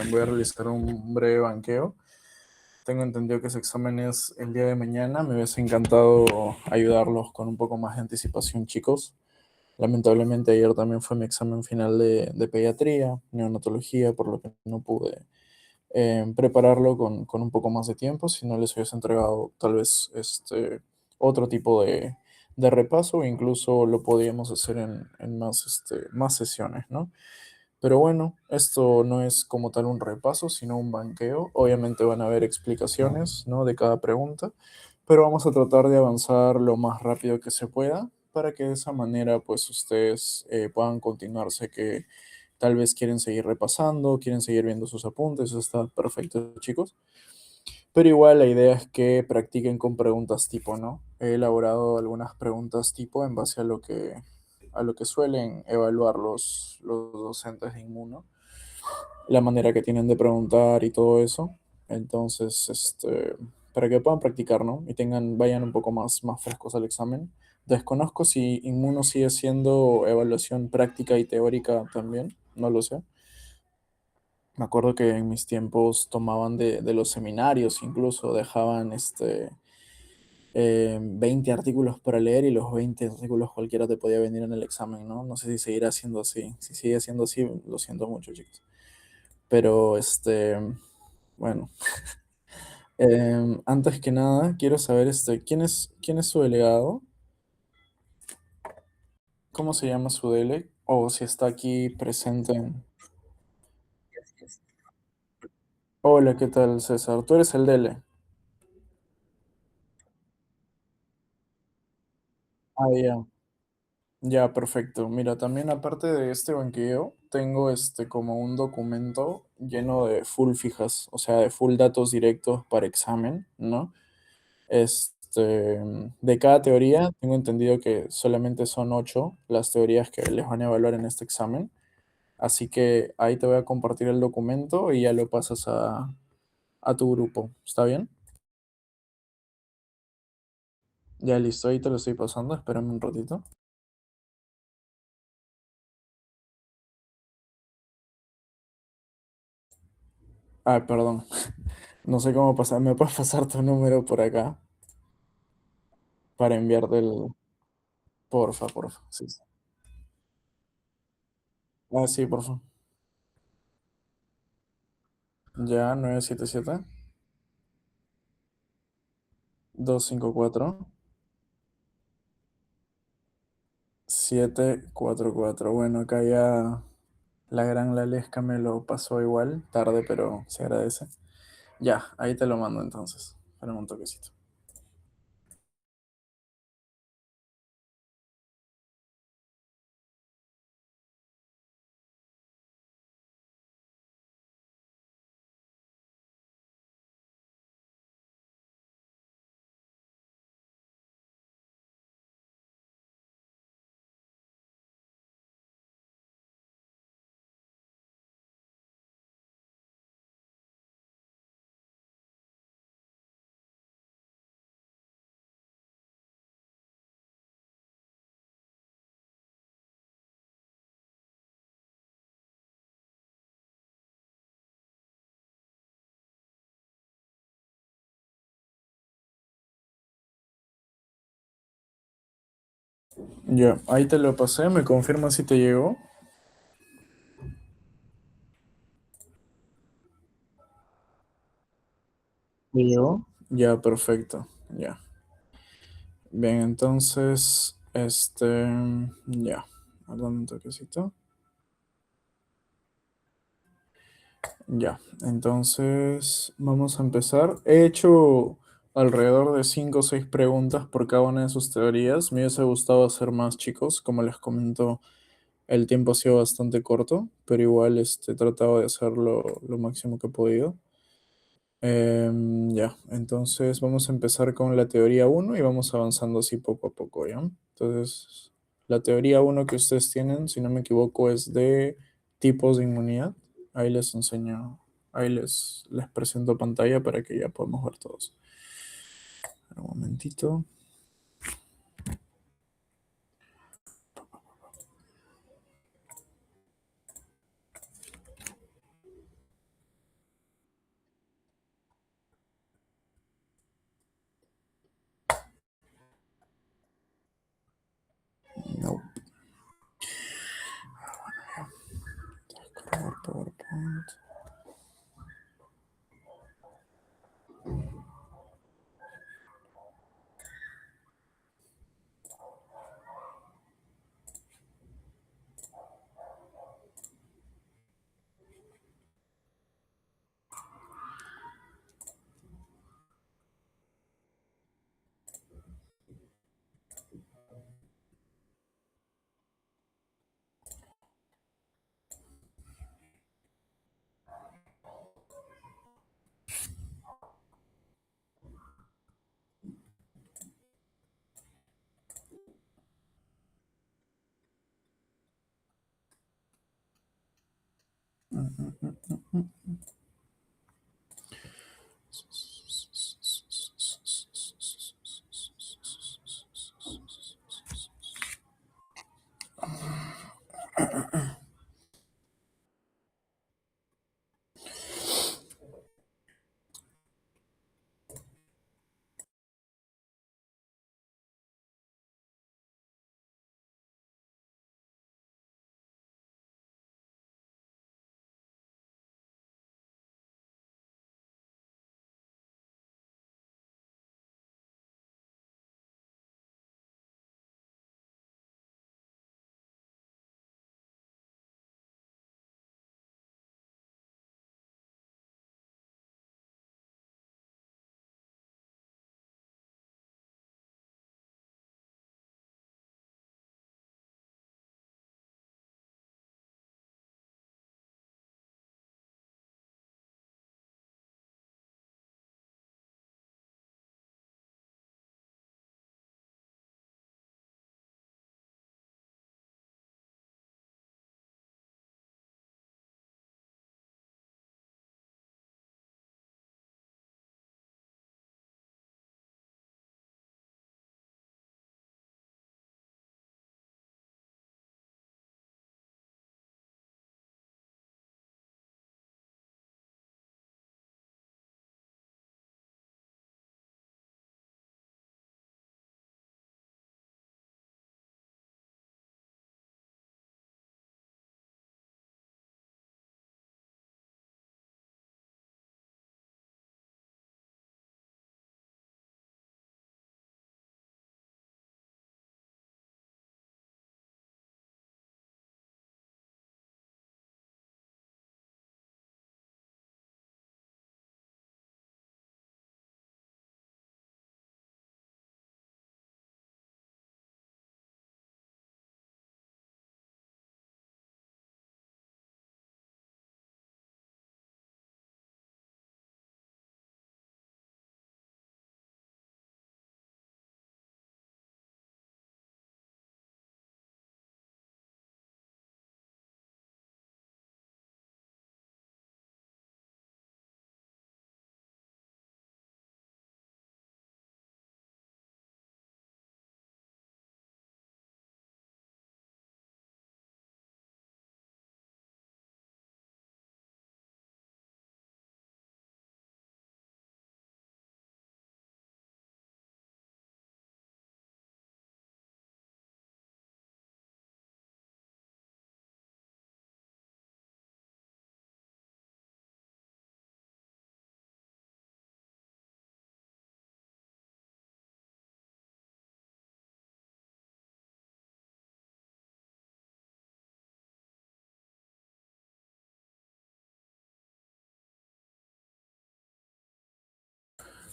Voy a realizar un breve banqueo. Tengo entendido que ese examen es el día de mañana. Me hubiese encantado ayudarlos con un poco más de anticipación, chicos. Lamentablemente ayer también fue mi examen final de pediatría, neonatología, por lo que no pude prepararlo con un poco más de tiempo, si no les hubiese entregado tal vez otro tipo de repaso, o incluso lo podíamos hacer en más, más sesiones, ¿no? Pero bueno, esto no es como tal un repaso, sino un banqueo. Obviamente van a haber explicaciones, ¿no? De cada pregunta, pero vamos a tratar de avanzar lo más rápido que se pueda para que de esa manera, pues ustedes puedan continuar. Sé que tal vez quieren seguir repasando, quieren seguir viendo sus apuntes, eso está perfecto, chicos. Pero igual la idea es que practiquen con preguntas tipo, ¿no? He elaborado algunas preguntas tipo en base a lo que suelen evaluar los docentes de Inmuno, la manera que tienen de preguntar y todo eso. Entonces, para que puedan practicar, ¿no? Y vayan un poco más frescos al examen. Desconozco si Inmuno sigue siendo evaluación práctica y teórica también, no lo sé. Me acuerdo que en mis tiempos tomaban de los seminarios, incluso dejaban 20 artículos para leer y los 20 artículos cualquiera te podía venir en el examen, ¿no? No sé si seguirá siendo así. Si sigue siendo así, lo siento mucho, chicos. Pero, bueno, antes que nada, quiero saber, ¿quién es su delegado? ¿Cómo se llama su dele? O si está aquí presente. Hola, ¿qué tal, César? Tú eres el dele. Ah, ya. Ya, perfecto. Mira, también aparte de este banqueo, tengo como un documento lleno de full fijas, o sea, de full datos directos para examen, ¿no? Este, de cada teoría, tengo entendido que solamente son 8 las teorías que les van a evaluar en este examen. Así que ahí te voy a compartir el documento y ya lo pasas a tu grupo. ¿Está bien? Ya listo, ahí te lo estoy pasando. Espérame un ratito. Ah, perdón. No sé cómo pasar. ¿Me puedes pasar tu número por acá para enviarte el... Porfa, porfa. Sí, sí. Ah, sí, porfa. Ya, 977-254-744. Bueno, acá ya la gran Lalesca me lo pasó igual, tarde, pero se agradece. Ya, ahí te lo mando entonces. Espérame un toquecito. Ya, ahí te lo pasé. ¿Me confirma si te llegó? ¿Me llegó? Ya, perfecto. Ya. Bien, entonces, ya. Dame un toquecito. Ya, entonces vamos a empezar. He hecho alrededor de 5 o 6 preguntas por cada una de sus teorías. Me hubiese gustado hacer más, chicos. Como les comento, el tiempo ha sido bastante corto, pero igual he tratado de hacerlo lo máximo que he podido. Ya, entonces vamos a empezar con la teoría uno y vamos avanzando así poco a poco, ¿ya? Entonces, la teoría uno que ustedes tienen, si no me equivoco, es de tipos de inmunidad. Ahí les enseño, ahí les presento pantalla para que ya podamos ver todos. Un momentito.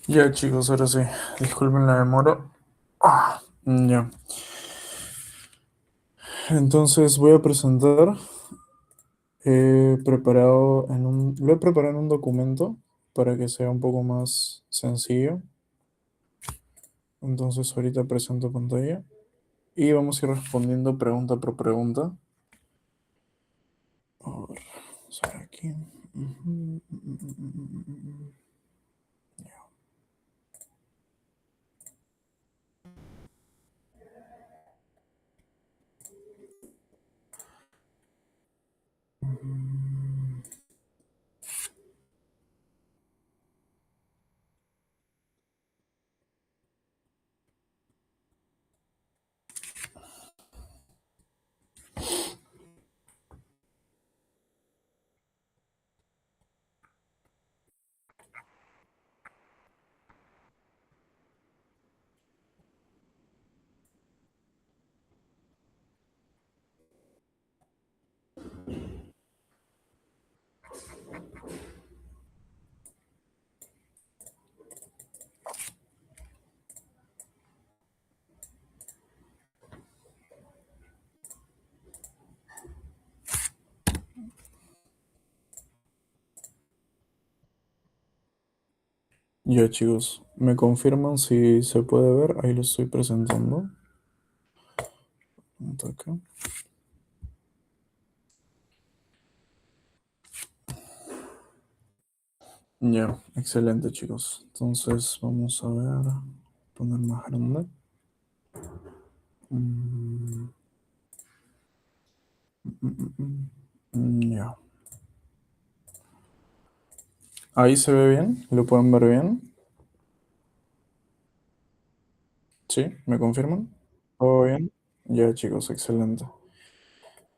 Ya chicos, ahora sí. Disculpen la demora. Ya. Entonces voy a presentar. Lo he preparado en un documento para que sea un poco más sencillo. Entonces ahorita presento pantalla y vamos a ir respondiendo pregunta por pregunta. A ver, vamos a ver aquí. Ya chicos, ¿me confirman si se puede ver? Ahí lo estoy presentando. Un toque. Ya, excelente, chicos. Entonces, vamos a ver. Poner más grande. Mm, ya. Ahí se ve bien. ¿Lo pueden ver bien? ¿Sí? ¿Me confirman? ¿Todo bien? Ya, chicos, excelente.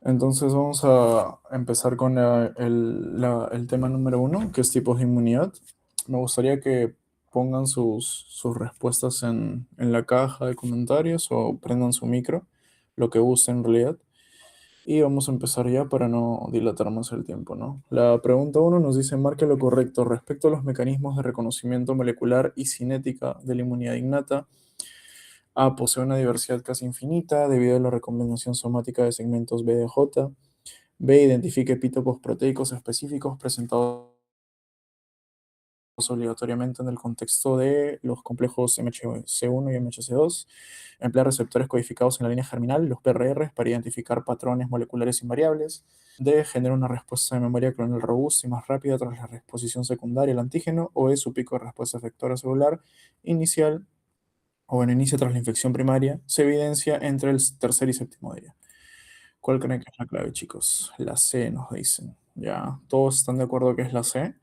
Entonces vamos a empezar con el tema número uno, que es tipos de inmunidad. Me gustaría que pongan sus respuestas en la caja de comentarios o prendan su micro, lo que gusten en realidad. Y vamos a empezar ya para no dilatar más el tiempo, ¿no? La pregunta uno nos dice, marque lo correcto respecto a los mecanismos de reconocimiento molecular y cinética de la inmunidad innata. A, posee una diversidad casi infinita debido a la recombinación somática de segmentos B de J. B, identifica epítopos proteicos específicos presentados obligatoriamente en el contexto de los complejos MHC1 y MHC2. Emplea receptores codificados en la línea germinal, los PRRs, para identificar patrones moleculares invariables. D, genera una respuesta de memoria clonal robusta y más rápida tras la reexposición secundaria al antígeno. O E, su pico de respuesta efectora celular inicial o en inicio tras la infección primaria se evidencia entre el tercer y séptimo día. ¿Cuál creen que es la clave, chicos? La C nos dicen. ¿Ya? ¿Todos están de acuerdo que es la C?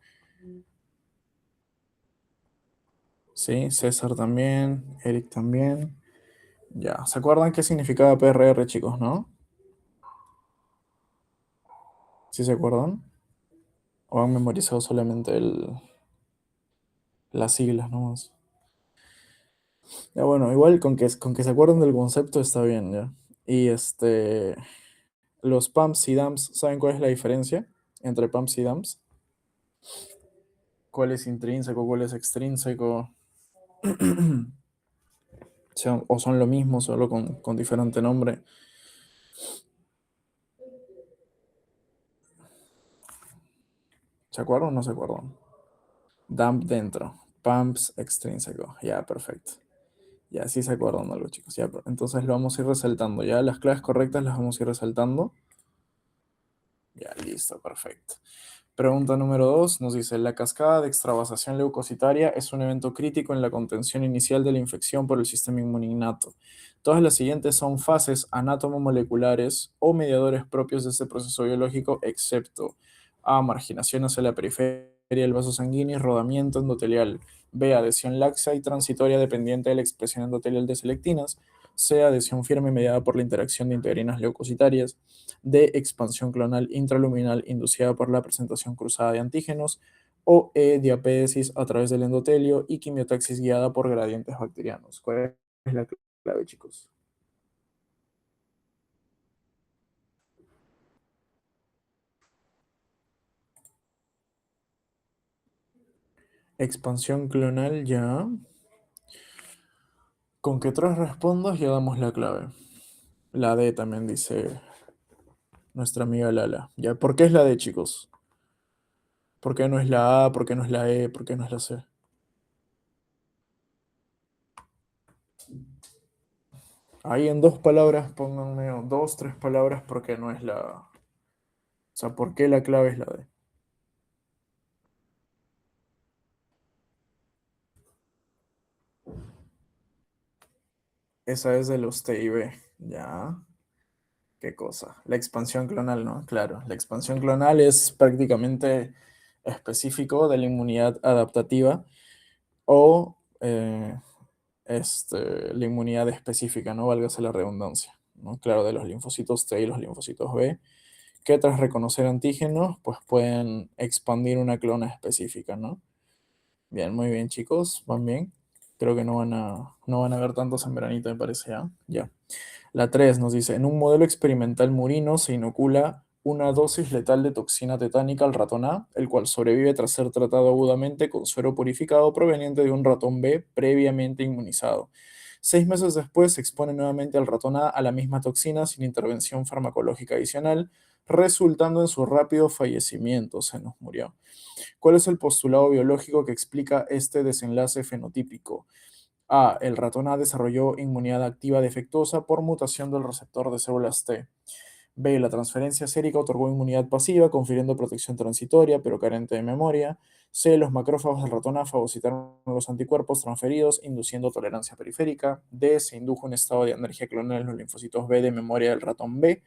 Sí, César también, Eric también. Ya, ¿se acuerdan qué significaba PRR, chicos, no? ¿Sí se acuerdan? ¿O han memorizado solamente las siglas nomás? Ya, bueno, igual con que se acuerden del concepto está bien, ¿ya? Y los pumps y dumps, ¿saben cuál es la diferencia entre pumps y dumps? ¿Cuál es intrínseco, cuál es extrínseco? O son lo mismo, solo con diferente nombre. ¿Se acuerdan o no se acuerdan? Dump dentro, pumps extrínseco. Ya, perfecto. Ya, sí se acuerdan algo, chicos. Ya, entonces lo vamos a ir resaltando. Ya, las claves correctas las vamos a ir resaltando. Ya, listo, perfecto. Pregunta número 2 nos dice, la cascada de extravasación leucocitaria es un evento crítico en la contención inicial de la infección por el sistema inmune innato. Todas las siguientes son fases anátomo-moleculares o mediadores propios de este proceso biológico, excepto A, marginación hacia la periferia del vaso sanguíneo y rodamiento endotelial. B, adhesión laxa y transitoria dependiente de la expresión endotelial de selectinas. C, adhesión firme mediada por la interacción de integrinas leucocitarias. De expansión clonal intraluminal inducida por la presentación cruzada de antígenos, o E, diapédesis a través del endotelio y quimiotaxis guiada por gradientes bacterianos. ¿Cuál es la clave, chicos? Expansión clonal ya. Con que tres respondas ya damos la clave. La D también dice nuestra amiga Lala. ¿Ya? ¿Por qué es la D, chicos? ¿Por qué no es la A? ¿Por qué no es la E? ¿Por qué no es la C? Ahí en dos palabras, pónganme o dos, tres palabras, ¿por qué no es la A? O sea, ¿por qué la clave es la D? Esa es de los TIB. Ya, qué cosa. La expansión clonal, ¿no? Claro, la expansión clonal es prácticamente específico de la inmunidad adaptativa o la inmunidad específica, ¿no? Válgase la redundancia, ¿no? Claro, de los linfocitos T y los linfocitos B, que tras reconocer antígenos, pues pueden expandir una clona específica, ¿no? Bien, muy bien, chicos, van bien. Creo que no van a ver tantos en veranito, me parece, ¿ah? Ya. La 3 nos dice, en un modelo experimental murino se inocula una dosis letal de toxina tetánica al ratón A, el cual sobrevive tras ser tratado agudamente con suero purificado proveniente de un ratón B previamente inmunizado. 6 meses después se expone nuevamente al ratón A la misma toxina sin intervención farmacológica adicional, resultando en su rápido fallecimiento. Se nos murió. ¿Cuál es el postulado biológico que explica este desenlace fenotípico? A. El ratón A desarrolló inmunidad activa defectuosa por mutación del receptor de células T. B, la transferencia sérica otorgó inmunidad pasiva, confiriendo protección transitoria, pero carente de memoria. C, los macrófagos del ratón A fagocitaron los anticuerpos transferidos, induciendo tolerancia periférica. D, se indujo un estado de anergia clonal en los linfocitos B de memoria del ratón B.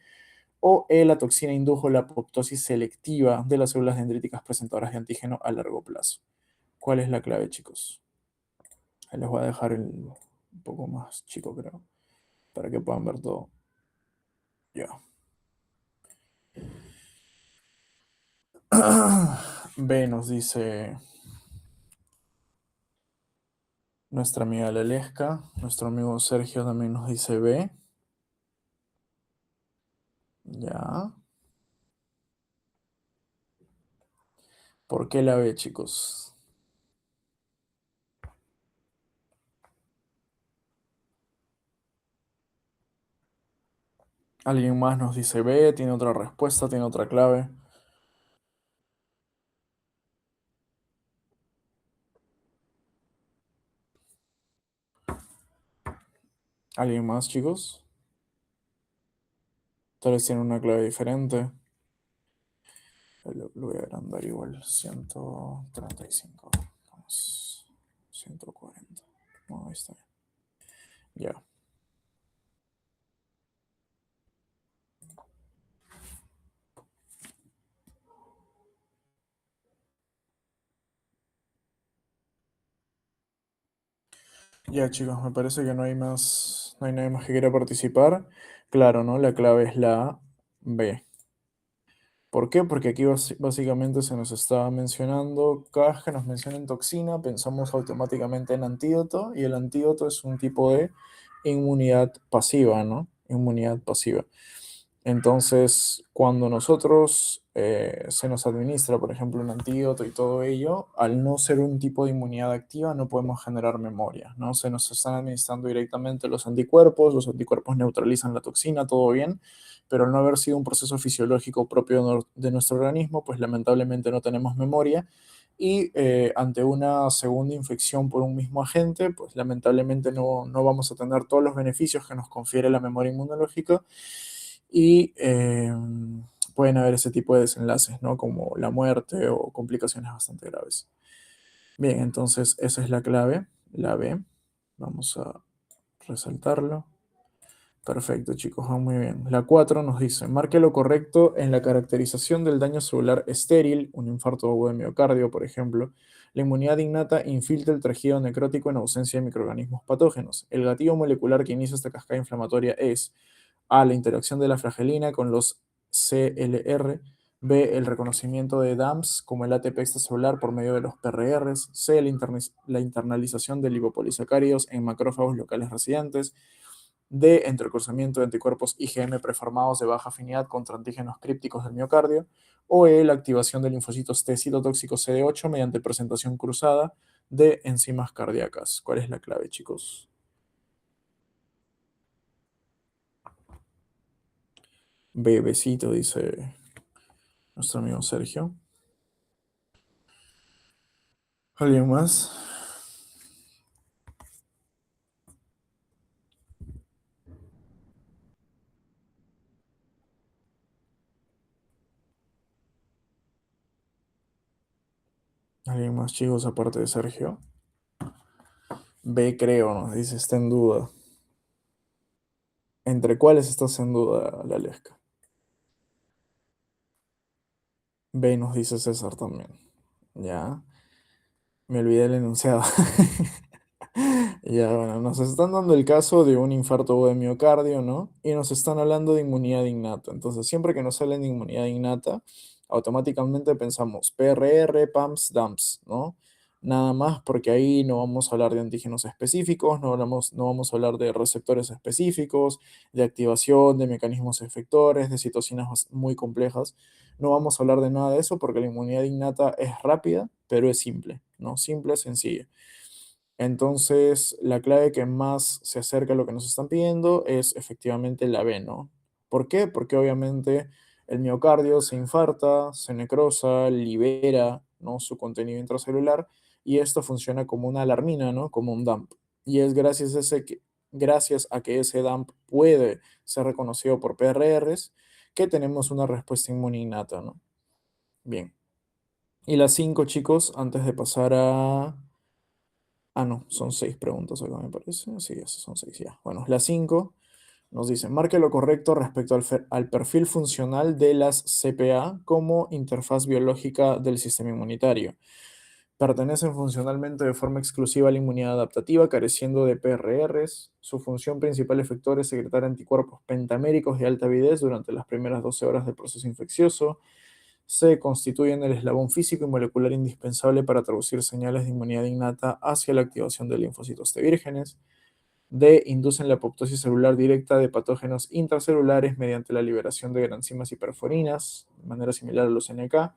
O E, la toxina indujo la apoptosis selectiva de las células dendríticas presentadoras de antígeno a largo plazo. ¿Cuál es la clave, chicos? Ahí les voy a dejar un poco más chico, creo, para que puedan ver todo. Ya. B nos dice nuestra amiga Lelesca. Nuestro amigo Sergio también nos dice B. Ya. ¿Por qué la B, chicos? ¿Alguien más nos dice B? ¿Tiene otra respuesta? ¿Tiene otra clave? ¿Alguien más, chicos? Tal vez tiene una clave diferente. Lo voy a agrandar igual. 135. Vamos. 140. No, ahí está bien. Ya. Ya, chicos, me parece que no hay más, no hay nadie más que quiera participar. Claro, ¿no? La clave es la B. ¿Por qué? Porque aquí básicamente se nos está mencionando, cada vez que nos mencionan toxina, pensamos automáticamente en antídoto, y el antídoto es un tipo de inmunidad pasiva, ¿no? Inmunidad pasiva. Entonces, cuando nosotros se nos administra, por ejemplo, un antídoto y todo ello, al no ser un tipo de inmunidad activa, no podemos generar memoria, ¿no? Se nos están administrando directamente los anticuerpos neutralizan la toxina, todo bien, pero al no haber sido un proceso fisiológico propio de nuestro organismo, pues lamentablemente no tenemos memoria. Y ante una segunda infección por un mismo agente, pues lamentablemente no vamos a tener todos los beneficios que nos confiere la memoria inmunológica, y pueden haber ese tipo de desenlaces, ¿no? Como la muerte o complicaciones bastante graves. Bien, entonces esa es la clave, la B. Vamos a resaltarlo. Perfecto, chicos, va muy bien. La 4 nos dice, marque lo correcto en la caracterización del daño celular estéril, un infarto agudo de miocardio, por ejemplo. La inmunidad innata infiltra el tejido necrótico en ausencia de microorganismos patógenos. El gatillo molecular que inicia esta cascada inflamatoria es A, la interacción de la flagelina con los CLR. B, el reconocimiento de DAMPs como el ATP extracelular por medio de los PRRs. C, la internalización de lipopolisacáridos en macrófagos locales residentes. D, entrecruzamiento de anticuerpos IgM preformados de baja afinidad contra antígenos crípticos del miocardio. O E, la activación de linfocitos T citotóxicos CD8 mediante presentación cruzada de enzimas cardíacas. ¿Cuál es la clave, chicos? Bebecito, dice nuestro amigo Sergio. ¿Alguien más? ¿Alguien más, chicos, aparte de Sergio? B, creo, nos dice, está en duda. ¿Entre cuáles estás en duda, la Lesca? B, nos dice César también. Ya, me olvidé el enunciado. Ya, bueno, nos están dando el caso de un infarto de miocardio, ¿no? Y nos están hablando de inmunidad innata. Entonces, siempre que nos hablen de inmunidad innata, automáticamente pensamos PRR, PAMPs, DAMPs, ¿no? Nada más, porque ahí no vamos a hablar de antígenos específicos, no vamos a hablar de receptores específicos, de activación, de mecanismos efectores, de citocinas muy complejas. No vamos a hablar de nada de eso porque la inmunidad innata es rápida, pero es simple, ¿no? Simple, sencilla. Entonces, la clave que más se acerca a lo que nos están pidiendo es efectivamente la B, ¿no? ¿Por qué? Porque obviamente el miocardio se infarta, se necrosa, libera, ¿no?, su contenido intracelular, y esto funciona como una alarmina, ¿no? Como un dump. Y es gracias a que ese dump puede ser reconocido por PRRs que tenemos una respuesta inmune innata, ¿no? Bien. Y las 5, chicos, antes de pasar a... Ah, no, son 6 preguntas acá, me parece. Sí, esas son 6 ya. Bueno, las 5 nos dicen, marque lo correcto respecto al perfil funcional de las CPA como interfaz biológica del sistema inmunitario. Pertenecen funcionalmente de forma exclusiva a la inmunidad adaptativa, careciendo de PRRs. Su función principal efector es secretar anticuerpos pentaméricos de alta avidez durante las primeras 12 horas del proceso infeccioso. Se constituyen el eslabón físico y molecular indispensable para traducir señales de inmunidad innata hacia la activación de linfocitos T vírgenes. D. Inducen la apoptosis celular directa de patógenos intracelulares mediante la liberación de granzimas y perforinas, de manera similar a los NK.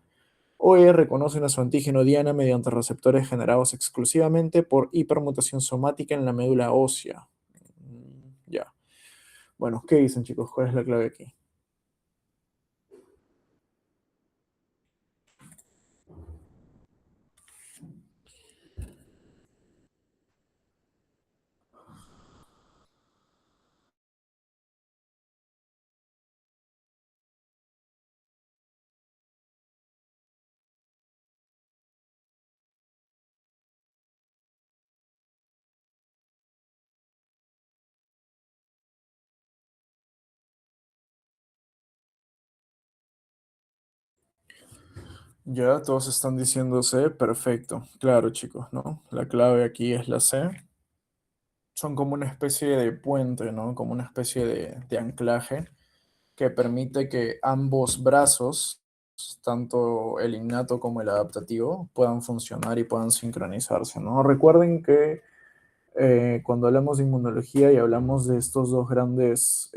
O E. Reconocen a su antígeno diana mediante receptores generados exclusivamente por hipermutación somática en la médula ósea. Ya. Bueno, ¿qué dicen, chicos? ¿Cuál es la clave aquí? Ya, todos están diciendo C, perfecto. Claro, chicos, ¿no? La clave aquí es la C. Son como una especie de puente, ¿no? Como una especie de anclaje que permite que ambos brazos, tanto el innato como el adaptativo, puedan funcionar y puedan sincronizarse, ¿no? Recuerden que cuando hablamos de inmunología y hablamos de estos dos grandes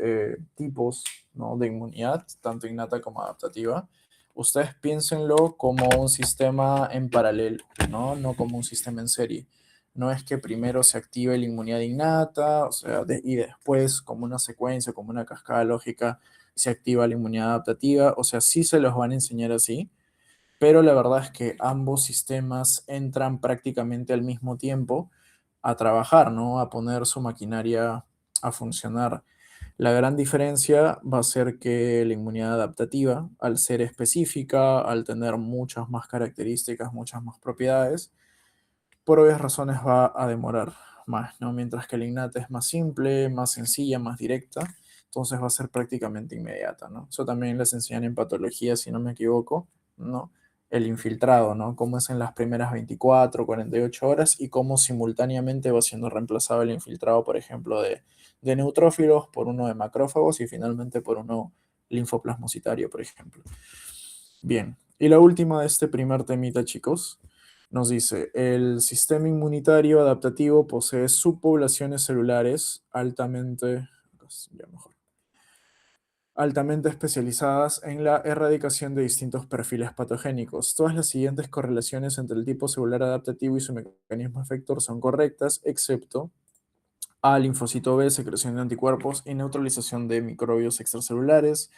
tipos, ¿no? De inmunidad, tanto innata como adaptativa, ustedes piénsenlo como un sistema en paralelo, ¿no? No como un sistema en serie. No es que primero se active la inmunidad innata, o sea, y después, como una secuencia, como una cascada lógica, se activa la inmunidad adaptativa. O sea, sí se los van a enseñar así, pero la verdad es que ambos sistemas entran prácticamente al mismo tiempo a trabajar, ¿no? A poner su maquinaria a funcionar. La gran diferencia va a ser que la inmunidad adaptativa, al ser específica, al tener muchas más características, muchas más propiedades, por obvias razones va a demorar más, ¿no? Mientras que la innata es más simple, más sencilla, más directa, entonces va a ser prácticamente inmediata, ¿no? Eso también les enseñan en patología, si no me equivoco, ¿no? El infiltrado, ¿no? Cómo es en las primeras 24, 48 horas y cómo simultáneamente va siendo reemplazado el infiltrado, por ejemplo, de neutrófilos por uno de macrófagos y finalmente por uno linfoplasmocitario, por ejemplo. Bien, y la última de este primer temita, chicos, nos dice, el sistema inmunitario adaptativo posee subpoblaciones celulares ya mejor, altamente especializadas en la erradicación de distintos perfiles patogénicos. Todas las siguientes correlaciones entre el tipo celular adaptativo y su mecanismo efector son correctas, excepto A, linfocito B, secreción de anticuerpos y neutralización de microbios extracelulares.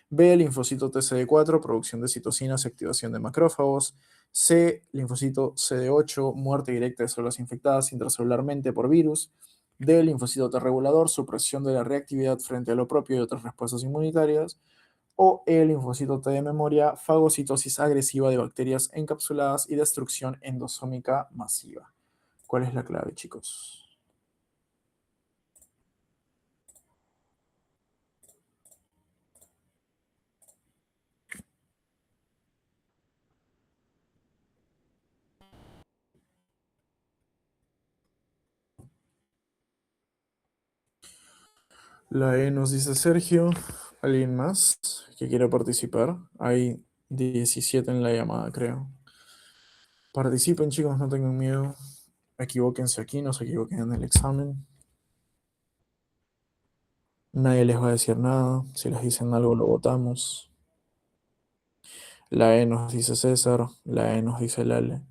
B, linfocito TCD4, producción de citocinas y activación de macrófagos. C, linfocito CD8, muerte directa de células infectadas intracelularmente por virus. D, linfocito T regulador, supresión de la reactividad frente a lo propio y otras respuestas inmunitarias. O E, linfocito T de memoria, fagocitosis agresiva de bacterias encapsuladas y destrucción endosómica masiva. ¿Cuál es la clave, chicos? La E nos dice Sergio. ¿Alguien más que quiera participar? Hay 17 en la llamada, creo. Participen, chicos, no tengan miedo. Equivóquense aquí, no se equivoquen en el examen. Nadie les va a decir nada. Si les dicen algo, lo votamos. La E nos dice César. La E nos dice Lale.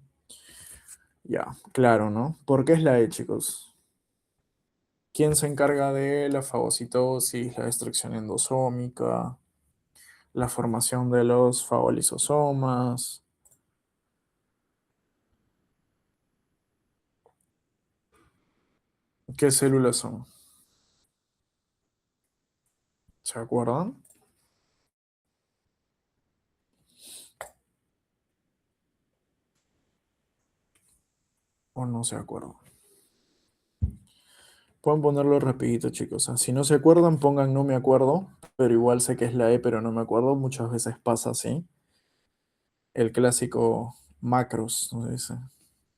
Ya, claro, ¿no? ¿Por qué es la E, chicos? ¿Quién se encarga de la fagocitosis, la destrucción endosómica, la formación de los fagolisosomas? ¿Qué células son? ¿Se acuerdan? ¿O no se acuerdan? Pueden ponerlo rapidito, chicos. Si no se acuerdan, pongan no me acuerdo, pero igual sé que es la E, pero no me acuerdo. Muchas veces pasa así. El clásico macros, ¿no? Dice.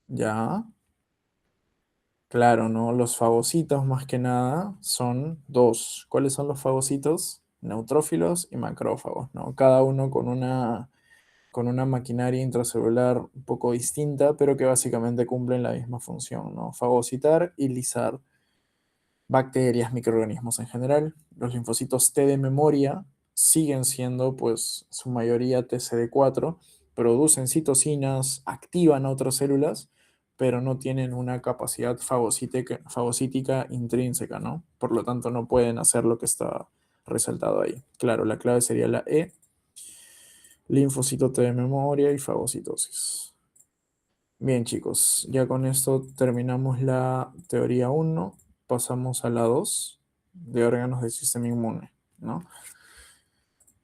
Ya, claro, ¿no? Los fagocitos más que nada son dos. ¿Cuáles son los fagocitos? Neutrófilos y macrófagos, ¿no? Cada uno con una maquinaria intracelular un poco distinta, pero que básicamente cumplen la misma función, ¿no? Fagocitar y lisar bacterias, microorganismos en general. Los linfocitos T de memoria siguen siendo, pues, su mayoría TCD4, producen citocinas, activan a otras células, pero no tienen una capacidad fagocítica intrínseca, ¿no? Por lo tanto, no pueden hacer lo que está resaltado ahí. Claro, la clave sería la E, linfocito T de memoria y fagocitosis. Bien, chicos, ya con esto terminamos la teoría uno, pasamos a la 2 de órganos del sistema inmune, ¿no?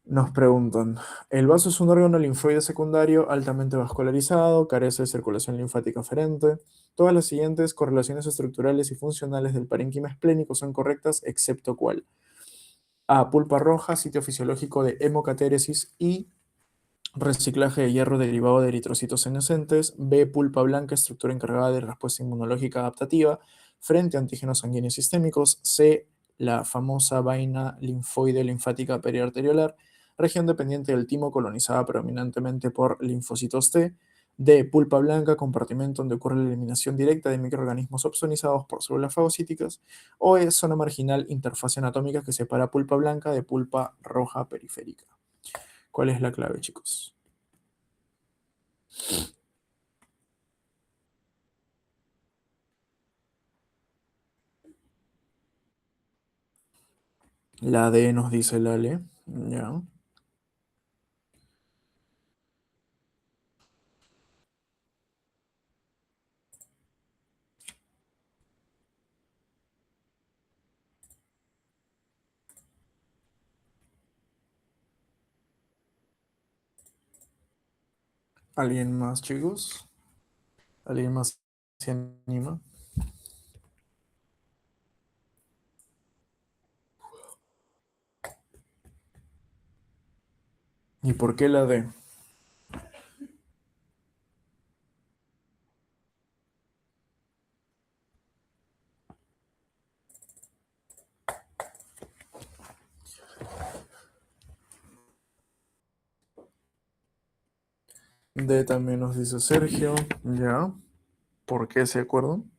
Nos preguntan, el vaso es un órgano linfoide secundario altamente vascularizado, carece de circulación linfática aferente. Todas las siguientes correlaciones estructurales y funcionales del parénquima esplénico son correctas, excepto cuál. A, pulpa roja, sitio fisiológico de hemocatéresis y reciclaje de hierro derivado de eritrocitos senescentes. B, pulpa blanca, estructura encargada de respuesta inmunológica adaptativa frente a antígenos sanguíneos sistémicos. C, la famosa vaina linfoide linfática periarteriolar, región dependiente del timo colonizada predominantemente por linfocitos T. D, pulpa blanca, compartimento donde ocurre la eliminación directa de microorganismos opsonizados por células fagocíticas. O E, zona marginal, interfase anatómica que separa pulpa blanca de pulpa roja periférica. ¿Cuál es la clave, chicos? La D nos dice Lale. Ya. ¿Alguien más, chicos? ¿Alguien más se anima? ¿Y por qué la D? D también nos dice Sergio. Ya. ¿Por qué se acuerdan?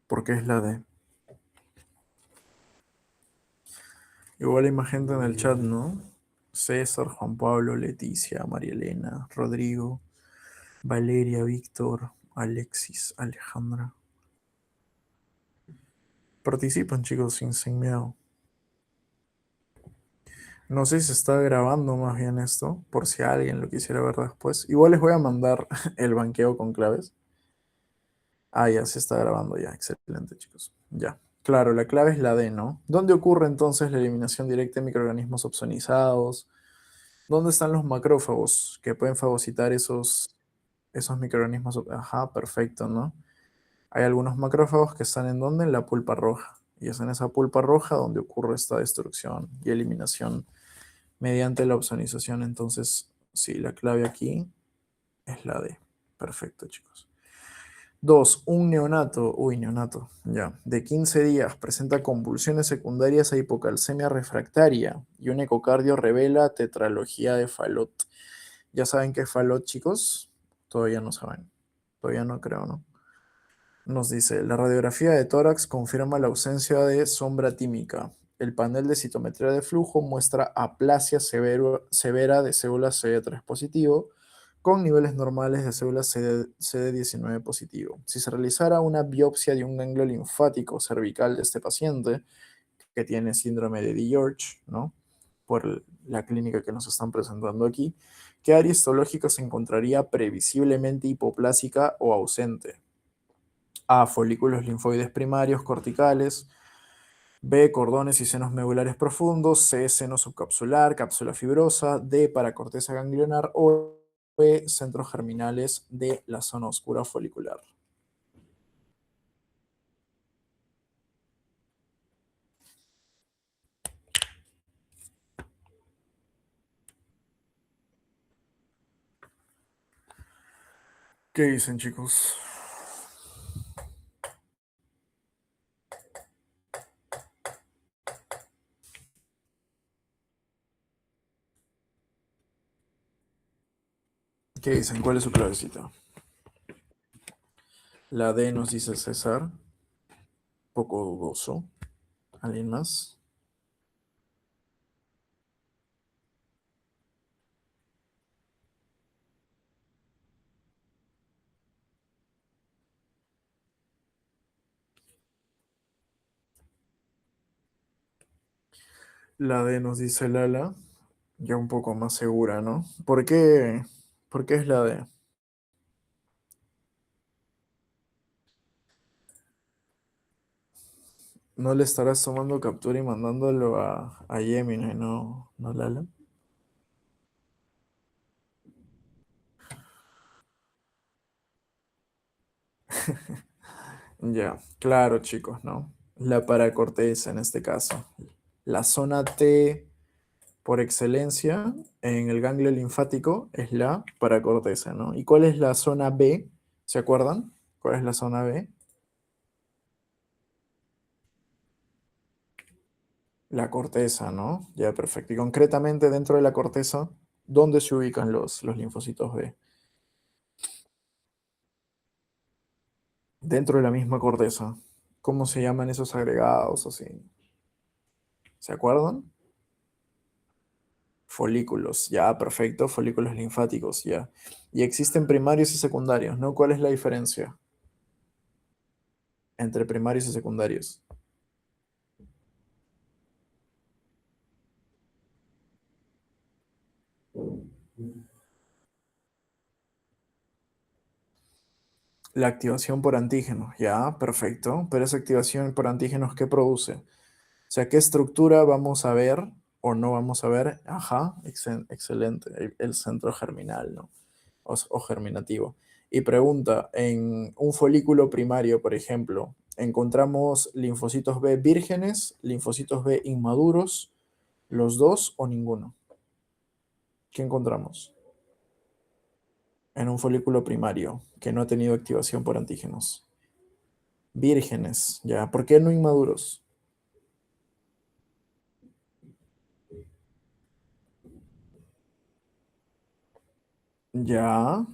¿Por qué es la D? Igual hay más gente en el chat, ¿no? César, Juan Pablo, Leticia, María Elena, Rodrigo, Valeria, Víctor, Alexis, Alejandra. Participan, chicos, sin miedo. No sé si se está grabando más bien esto, por si alguien lo quisiera ver después. Igual les voy a mandar el banqueo con claves. Ah, ya se está grabando ya. Excelente, chicos. Ya. Claro, la clave es la D, ¿no? ¿Dónde ocurre entonces la eliminación directa de microorganismos opsonizados? ¿Dónde están los macrófagos que pueden fagocitar esos microorganismos? Ajá, perfecto, ¿no? Hay algunos macrófagos que están en donde, en la pulpa roja. Y es en esa pulpa roja donde ocurre esta destrucción y eliminación mediante la opsonización. Entonces, sí, la clave aquí es la D. Perfecto, chicos. Dos, un neonato, neonato, ya, de 15 días presenta convulsiones secundarias a hipocalcemia refractaria y un ecocardio revela tetralogía de Fallot. ¿Ya saben qué es Fallot, chicos? Todavía no saben. Todavía no creo, ¿no? Nos dice, la radiografía de tórax confirma la ausencia de sombra tímica. El panel de citometría de flujo muestra aplasia severa de células CD3 positivo con niveles normales de células CD19 positivo. Si se realizara una biopsia de un ganglio linfático cervical de este paciente, que tiene síndrome de DiGeorge, ¿no? Por la clínica que nos están presentando aquí, ¿qué área histológica se encontraría previsiblemente hipoplásica o ausente? A, folículos linfoides primarios corticales. B, cordones y senos medulares profundos. C, seno subcapsular, cápsula fibrosa. D, paracorteza ganglionar. O centros germinales de la zona oscura folicular? ¿Qué dicen, chicos? ¿Qué dicen? ¿Cuál es su clavecita? La D nos dice César, poco dudoso. ¿Alguien más? La D nos dice Lala, ya un poco más segura, ¿no? ¿Por qué es la D? ¿No le estarás tomando captura y mandándolo a Gemini, no, no, Lala? Ya, claro, chicos, ¿no? La paracorteza en este caso. La zona T por excelencia en el ganglio linfático es la paracorteza, ¿no? ¿Y cuál es la zona B? ¿Se acuerdan? ¿Cuál es la zona B? La corteza, ¿no? Ya, perfecto. Y concretamente dentro de la corteza, ¿dónde se ubican los linfocitos B? Dentro de la misma corteza. ¿Cómo se llaman esos agregados así? ¿Se acuerdan? Folículos, ya, perfecto, folículos linfáticos, ya. Y existen primarios y secundarios, ¿no? ¿Cuál es la diferencia entre primarios y secundarios? La activación por antígenos, ya, perfecto. Pero esa activación por antígenos, ¿qué produce? O sea, ¿qué estructura vamos a ver o no vamos a ver? Ajá, excelente, el centro germinal, ¿no? O germinativo. Y pregunta, en un folículo primario, por ejemplo, ¿encontramos linfocitos B vírgenes, linfocitos B inmaduros, los dos o ninguno? ¿Qué encontramos en un folículo primario que no ha tenido activación por antígenos? Vírgenes, ya. ¿Por qué no inmaduros? Ya,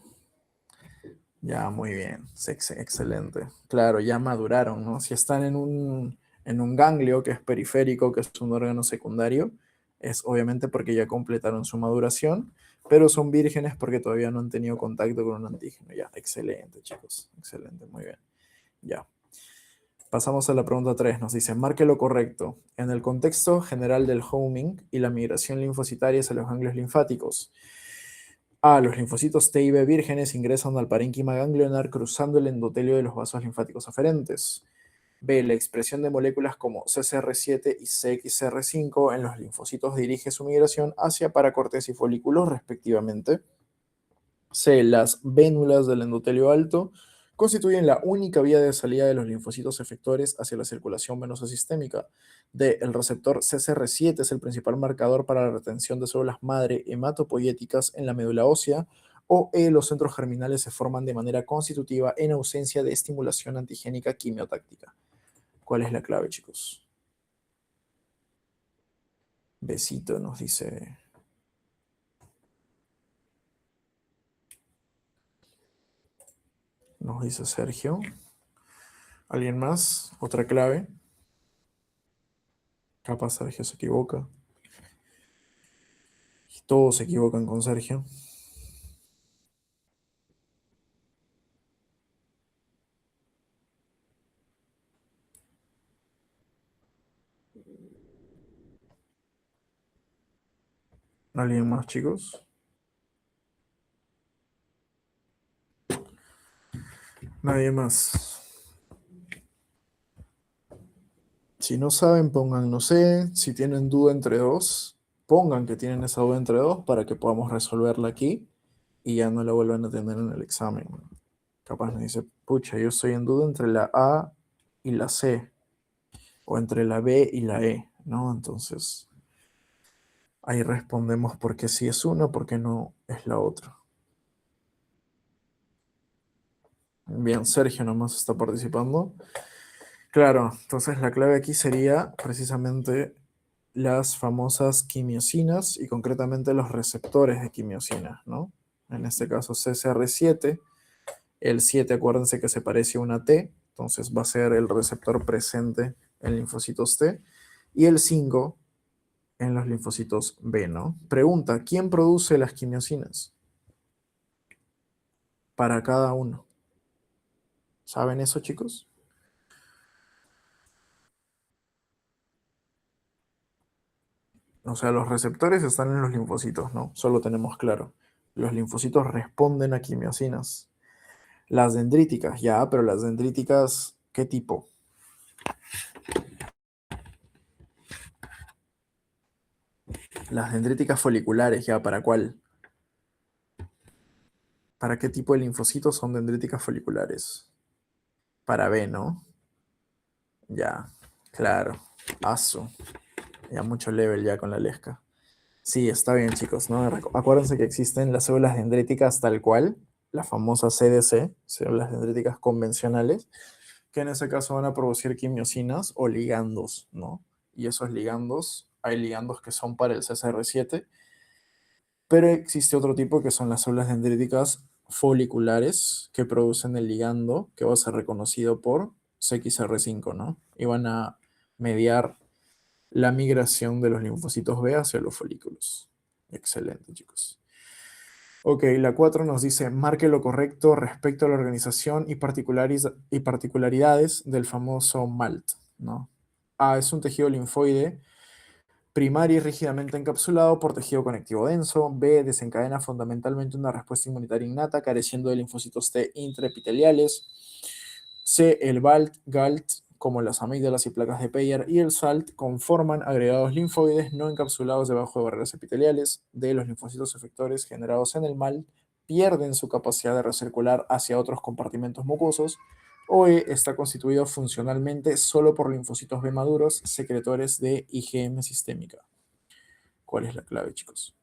ya, muy bien. Excelente. Claro, ya maduraron, ¿no? Si están en un ganglio que es periférico, que es un órgano secundario, es obviamente porque ya completaron su maduración, pero son vírgenes porque todavía no han tenido contacto con un antígeno. Ya, excelente, chicos. Excelente, muy bien. Ya. Pasamos a la pregunta 3. Nos dice, marque lo correcto. En el contexto general del homing y la migración linfocitaria hacia los ganglios linfáticos. A. Los linfocitos T y B vírgenes ingresan al parénquima ganglionar cruzando el endotelio de los vasos linfáticos aferentes. B. La expresión de moléculas como CCR7 y CXCR5 en los linfocitos dirige su migración hacia paracortes y folículos respectivamente. C. Las vénulas del endotelio alto constituyen la única vía de salida de los linfocitos efectores hacia la circulación venosa sistémica. D. El receptor CCR7 es el principal marcador para la retención de células madre hematopoyéticas en la médula ósea. O E. Los centros germinales se forman de manera constitutiva en ausencia de estimulación antigénica quimiotáctica. ¿Cuál es la clave, chicos? Besito, nos dice Sergio. ¿Alguien más? ¿Otra clave? Capaz Sergio se equivoca. Todos se equivocan con Sergio. ¿Alguien más, chicos? Nadie más. Si no saben, pongan no sé. Si tienen duda entre dos, pongan que tienen esa duda entre dos para que podamos resolverla aquí. y ya no la vuelvan a tener en el examen. Capaz me dice, pucha, yo estoy en duda entre la A y la C, o entre la B y la E, ¿no? Entonces, ahí respondemos por qué sí es una, por qué no es la otra. Bien, Sergio nomás está participando. Claro, entonces la clave aquí sería precisamente las famosas quimiosinas y concretamente los receptores de quimiosinas, ¿no? En este caso CCR7, el 7 acuérdense que se parece a una T, entonces va a ser el receptor presente en linfocitos T, y el 5 en los linfocitos B, ¿no? Pregunta, ¿quién produce las quimiosinas? Para cada uno. ¿Saben eso, chicos? O sea, los receptores están en los linfocitos, ¿no? Solo tenemos claro. Los linfocitos responden a quimiosinas. Las dendríticas, ya, pero las dendríticas, ¿qué tipo? Las dendríticas foliculares, ya, ¿para cuál? ¿Para qué tipo de linfocitos son dendríticas foliculares? Para B, ¿no? Ya, claro. Asu. Ya mucho level ya con la lesca. Sí, está bien, chicos, ¿no? Acuérdense que existen las células dendríticas tal cual, las famosas CDC, células dendríticas convencionales, que en ese caso van a producir quimiosinas o ligandos, ¿no? Y esos ligandos, hay ligandos que son para el CCR7, pero existe otro tipo que son las células dendríticas foliculares que producen el ligando que va a ser reconocido por CXR5, ¿no? Y van a mediar la migración de los linfocitos B hacia los folículos. Excelente, chicos. Ok, la 4 nos dice, marque lo correcto respecto a la organización y particularidades del famoso MALT, ¿no? A es un tejido linfoide primario y rígidamente encapsulado por tejido conectivo denso. B desencadena fundamentalmente una respuesta inmunitaria innata careciendo de linfocitos T intraepiteliales. C, el BALT, GALT, como las amígdalas y placas de Peyer, y el SALT conforman agregados linfoides no encapsulados debajo de barreras epiteliales. D, los linfocitos efectores generados en el MALT pierden su capacidad de recircular hacia otros compartimentos mucosos. O E, está constituido funcionalmente solo por linfocitos B maduros, secretores de IgM sistémica. ¿Cuál es la clave, chicos?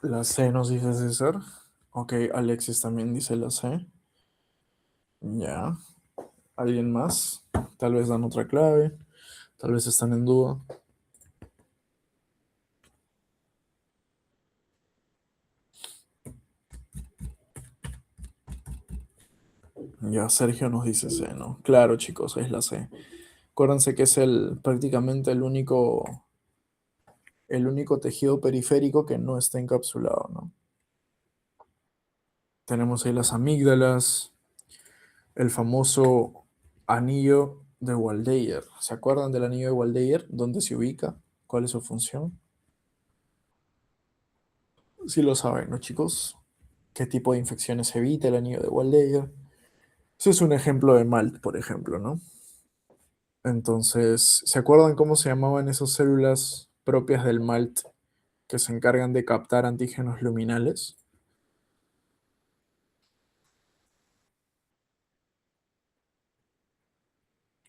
La C nos dice César. Ok, Alexis también dice la C. Ya. ¿Alguien más? Tal vez dan otra clave. Tal vez están en duda. Ya, Sergio nos dice C, ¿no? Claro, chicos, es la C. Acuérdense que es prácticamente el único tejido periférico que no está encapsulado, ¿no? Tenemos ahí las amígdalas, el famoso anillo de Waldeyer. ¿Se acuerdan del anillo de Waldeyer? ¿Dónde se ubica? ¿Cuál es su función? Sí lo saben, ¿no, chicos? ¿Qué tipo de infecciones evita el anillo de Waldeyer? Ese es un ejemplo de MALT, por ejemplo, ¿no? Entonces, ¿se acuerdan cómo se llamaban esas células propias del MALT que se encargan de captar antígenos luminales?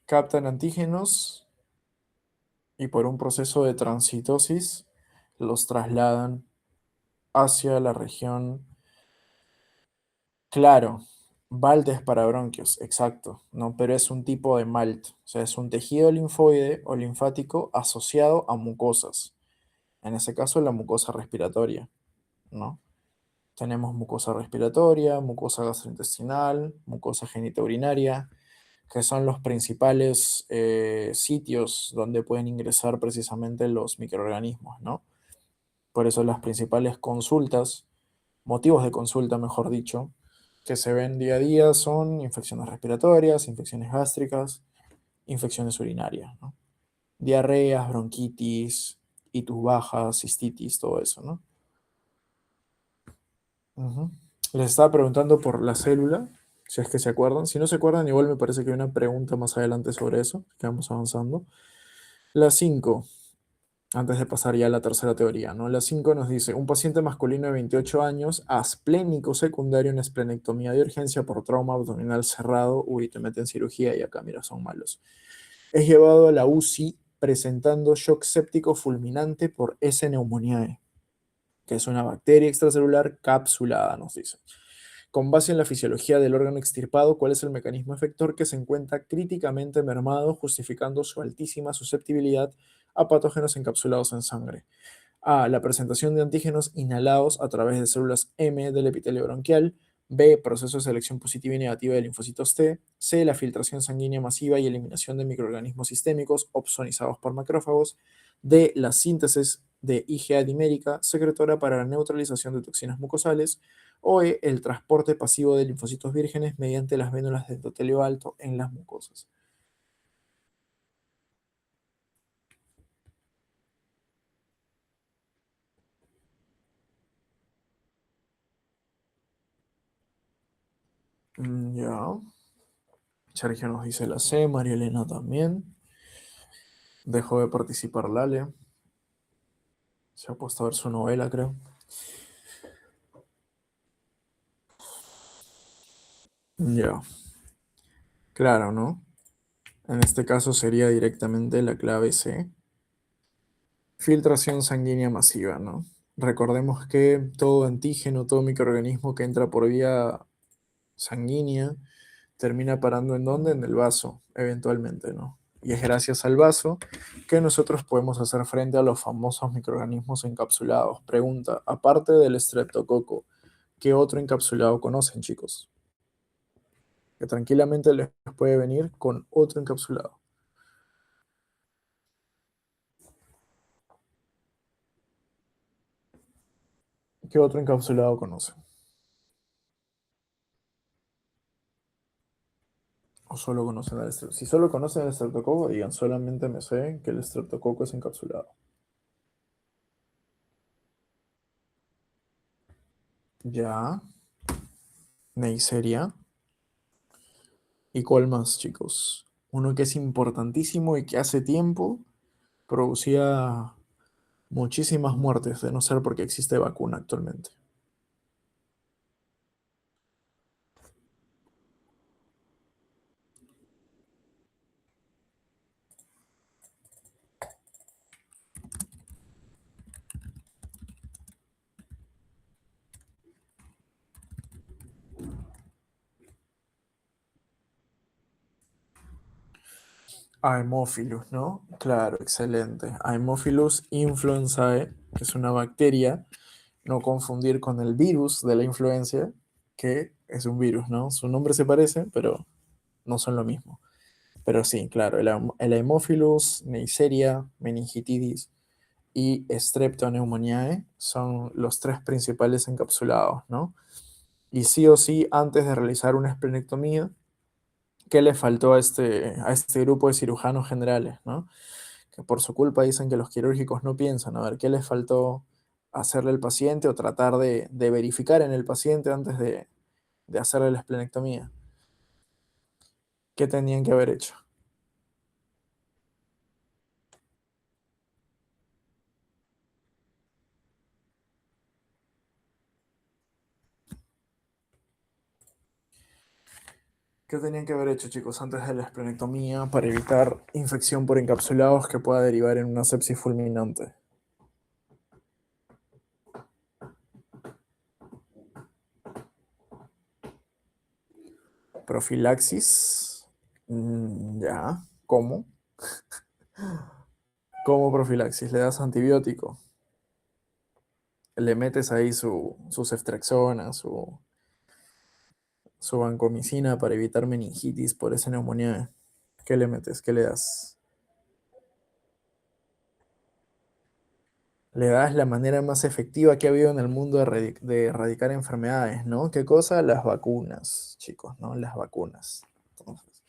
Captan antígenos y por un proceso de transitosis los trasladan hacia la región. Claro, MALT es para bronquios, exacto, ¿no? Pero es un tipo de MALT, o sea, es un tejido linfoide o linfático asociado a mucosas, en ese caso la mucosa respiratoria, ¿no? Tenemos mucosa respiratoria, mucosa gastrointestinal, mucosa genitourinaria, que son los principales sitios donde pueden ingresar precisamente los microorganismos, ¿no? Por eso las principales consultas, motivos de consulta, mejor dicho, que se ven día a día son infecciones respiratorias, infecciones gástricas, infecciones urinarias, ¿no? diarreas, bronquitis, itus bajas, cistitis, todo eso, ¿no? Ujú. Les estaba preguntando por la célula, si es que se acuerdan. Si no se acuerdan, igual me parece que hay una pregunta más adelante sobre eso, que vamos avanzando. La 5, antes de pasar ya a la tercera teoría, ¿no? La 5 nos dice, un paciente masculino de 28 años, asplénico secundario en esplenectomía de urgencia por trauma abdominal cerrado, uy, te meten cirugía y acá, mira, son malos. Es llevado a la UCI presentando shock séptico fulminante por S. pneumoniae, que es una bacteria extracelular capsulada, nos dice. Con base en la fisiología del órgano extirpado, cuál es el mecanismo efector que se encuentra críticamente mermado, justificando su altísima susceptibilidad a patógenos encapsulados en sangre. A. La presentación de antígenos inhalados a través de células M del epitelio bronquial. B. Proceso de selección positiva y negativa de linfocitos T. C. La filtración sanguínea masiva y eliminación de microorganismos sistémicos opsonizados por macrófagos. D. La síntesis de IgA dimérica, secretora para la neutralización de toxinas mucosales. O E. El transporte pasivo de linfocitos vírgenes mediante las vénulas de endotelio alto en las mucosas. Ya. Sergio nos dice la C, María Elena también. Dejó de participar Lale. Se ha puesto a ver su novela, creo. Ya, claro, ¿no? En este caso sería directamente la clave C. Filtración sanguínea masiva, ¿no? Recordemos que todo antígeno, todo microorganismo que entra por vía sanguínea termina parando en dónde? En el vaso, eventualmente, ¿no? Y es gracias al vaso que nosotros podemos hacer frente a los famosos microorganismos encapsulados. Pregunta, aparte del estreptococo, ¿qué otro encapsulado conocen, chicos? Que tranquilamente les puede venir con otro encapsulado. ¿Qué otro encapsulado conocen? ¿O solo conocen el estreptococo? Si solo conocen el estreptococo, digan, solamente me sé que el estreptococo es encapsulado. Ya, Neisseria. ¿Y cuál más, chicos? Uno que es importantísimo y que hace tiempo producía muchísimas muertes, de no ser porque existe vacuna actualmente. Haemophilus, ¿no? Claro, excelente. Haemophilus influenzae, que es una bacteria, no confundir con el virus de la influencia, que es un virus, ¿no? Su nombre se parece, pero no son lo mismo. Pero sí, claro, el Haemophilus, Neisseria, meningitidis y Streptoneumoniae son los tres principales encapsulados, ¿no? Y sí o sí, antes de realizar una esplenectomía, ¿qué le faltó a este grupo de cirujanos generales, ¿no? Que por su culpa dicen que los quirúrgicos no piensan, a ver, ¿qué les faltó hacerle al paciente o tratar de verificar en el paciente antes de hacerle la esplenectomía? ¿Qué tenían que haber hecho? ¿Qué tenían que haber hecho, chicos, antes de la esplenectomía para evitar infección por encapsulados que pueda derivar en una sepsis fulminante? Profilaxis. Ya. ¿Cómo? ¿Cómo profilaxis? Le das antibiótico. Le metes ahí su ceftriaxona, su vancomicina para evitar meningitis por esa neumonía. ¿Qué le metes? ¿Qué le das? Le das la manera más efectiva que ha habido en el mundo de erradicar enfermedades, ¿no? ¿Qué cosa? Las vacunas, chicos, ¿no? Las vacunas. Entonces,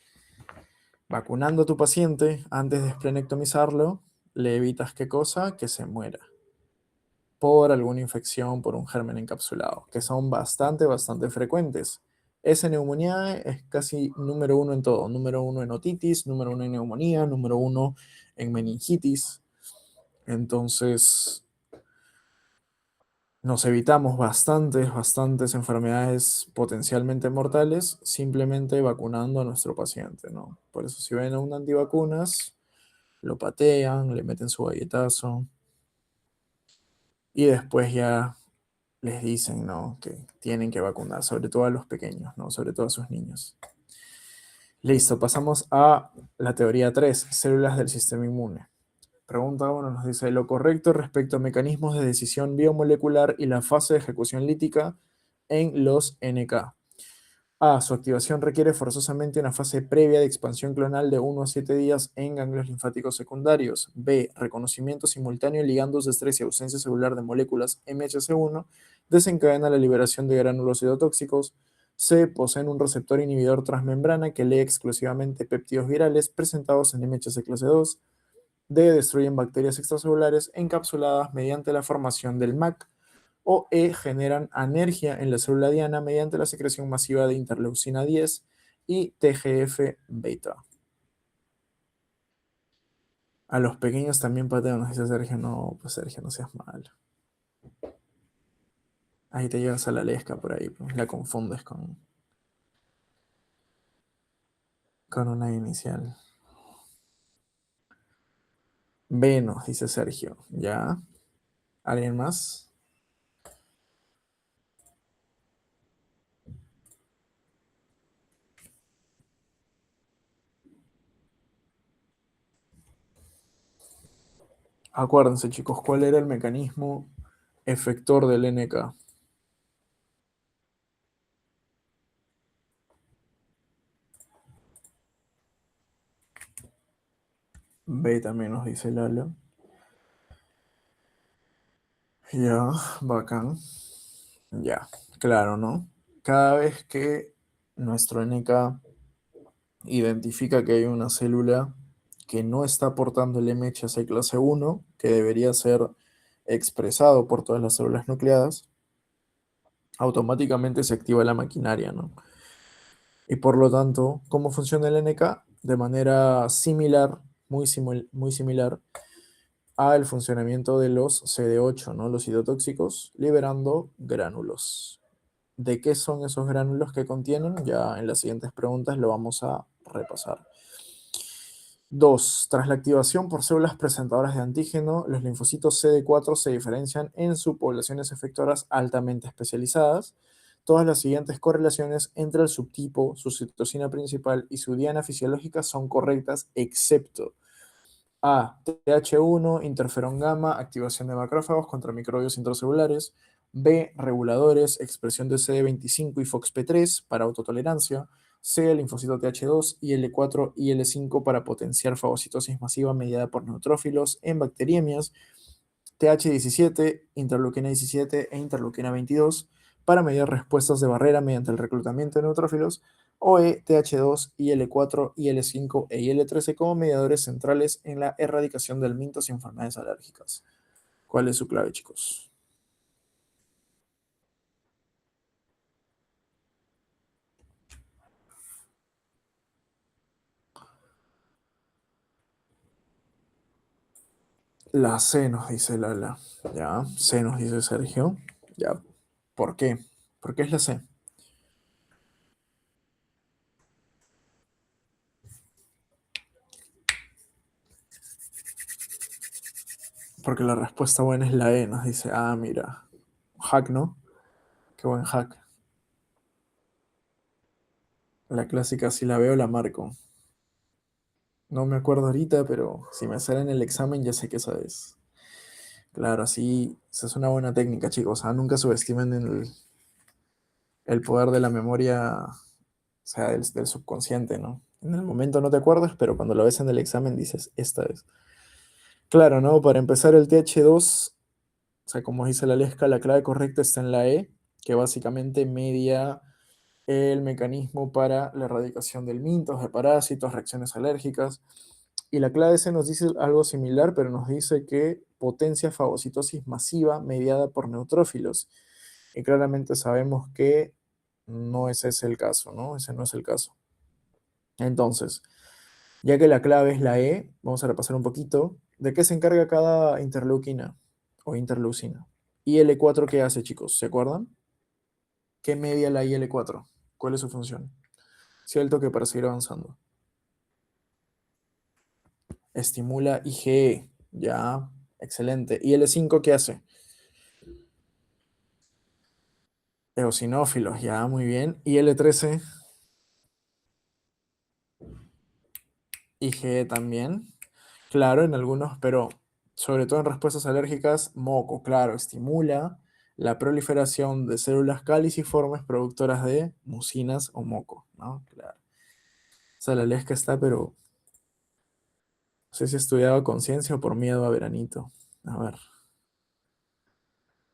Vacunando a tu paciente antes de esplenectomizarlo, le evitas qué cosa, que se muera por alguna infección, por un germen encapsulado, que son bastante frecuentes. Esa neumonía es casi número uno en todo, número uno en otitis, número uno en neumonía, número uno en meningitis. Entonces, nos evitamos bastantes enfermedades potencialmente mortales simplemente vacunando a nuestro paciente, ¿no? Por eso si ven a un antivacunas, lo patean, le meten su galletazo y después ya les dicen, ¿no? Que tienen que vacunar, sobre todo a los pequeños, ¿no? Sobre todo a sus niños. Listo, pasamos a la teoría 3, células del sistema inmune. Pregunta 1 nos dice, lo correcto respecto a mecanismos de decisión biomolecular y la fase de ejecución lítica en los NK. A. Su activación requiere forzosamente una fase previa de expansión clonal de 1 a 7 días en ganglios linfáticos secundarios. B. Reconocimiento simultáneo de ligandos de estrés y ausencia celular de moléculas MHC1 desencadena la liberación de gránulos citotóxicos. C. Poseen un receptor inhibidor transmembrana que lee exclusivamente péptidos virales presentados en MHC clase 2. D. Destruyen bacterias extracelulares encapsuladas mediante la formación del MAC o E generan anergia en la célula diana mediante la secreción masiva de interleucina 10 y TGF-beta. A los pequeños también patean, nos dice Sergio. No, pues Sergio, no seas malo. Ahí te llevas a la lesca por ahí, pues, la confundes con una inicial. B nos dice Sergio. ¿Ya? ¿Alguien más? Acuérdense, chicos, ¿cuál era el mecanismo efector del NK? B también nos dice Lalo. Ya, bacán. Ya, claro, ¿no? Cada vez que nuestro NK identifica que hay una célula que no está aportando el MHC clase 1, que debería ser expresado por todas las células nucleadas, automáticamente se activa la maquinaria, ¿no? Y por lo tanto, ¿cómo funciona el NK? De manera similar, muy similar al funcionamiento de los CD8, ¿no? Los citotóxicos, liberando gránulos. ¿De qué son esos gránulos que contienen? Ya en las siguientes preguntas lo vamos a repasar. 2. Tras la activación por células presentadoras de antígeno, los linfocitos CD4 se diferencian en subpoblaciones efectoras altamente especializadas. Todas las siguientes correlaciones entre el subtipo, su citosina principal y su diana fisiológica son correctas, excepto A. TH1, interferón gamma, activación de macrófagos contra microbios intracelulares. B. Reguladores, expresión de CD25 y FOXP3 para autotolerancia. C. Linfocito TH2, IL4 y IL5 para potenciar fagocitosis masiva mediada por neutrófilos en bacteriemias. TH17, interleuquina 17 e interleuquina 22 para medir respuestas de barrera mediante el reclutamiento de neutrófilos. OE, TH2, IL4, IL5 e IL13 como mediadores centrales en la erradicación del mintos y enfermedades alérgicas. ¿Cuál es su clave, chicos? La C nos dice Lala. Ya, C nos dice Sergio. Ya, ¿por qué? ¿Por qué es la C? Porque la respuesta buena es la E, nos dice. Ah, mira. Hack, ¿no? Qué buen hack. La clásica, si la veo, la marco. No me acuerdo ahorita, pero si me sale en el examen ya sé que esa es. Claro, así esa es una buena técnica, chicos. Nunca subestimen el poder de la memoria, o sea, del subconsciente, ¿no? En el momento no te acuerdas, pero cuando lo ves en el examen dices, esta es. Claro, ¿no? Para empezar el TH2, o sea, como dice la Lesca, la clave correcta está en la E, que básicamente media el mecanismo para la erradicación del mintos, de parásitos, reacciones alérgicas. Y la clave C nos dice algo similar, pero nos dice que potencia fagocitosis masiva mediada por neutrófilos. Y claramente sabemos que no ese es el caso, ¿no? Ese no es el caso. Entonces, ya que la clave es la E, vamos a repasar un poquito. ¿De qué se encarga cada interleuquina o interleucina? ¿Y L4 qué hace, chicos? ¿Se acuerdan? ¿Qué media la IL-4? ¿Cuál es su función? Cierto que para seguir avanzando. Estimula IgE. Ya, excelente. ¿Y L5 qué hace? Eosinófilos, ya, muy bien. ¿Y L13? IgE también. Claro, en algunos, pero sobre todo en respuestas alérgicas, moco, claro, estimula la proliferación de células caliciformes productoras de mucinas o moco, ¿no? Claro. O sea, la lesca está, pero no sé si he estudiado a conciencia o por miedo a veranito. A ver,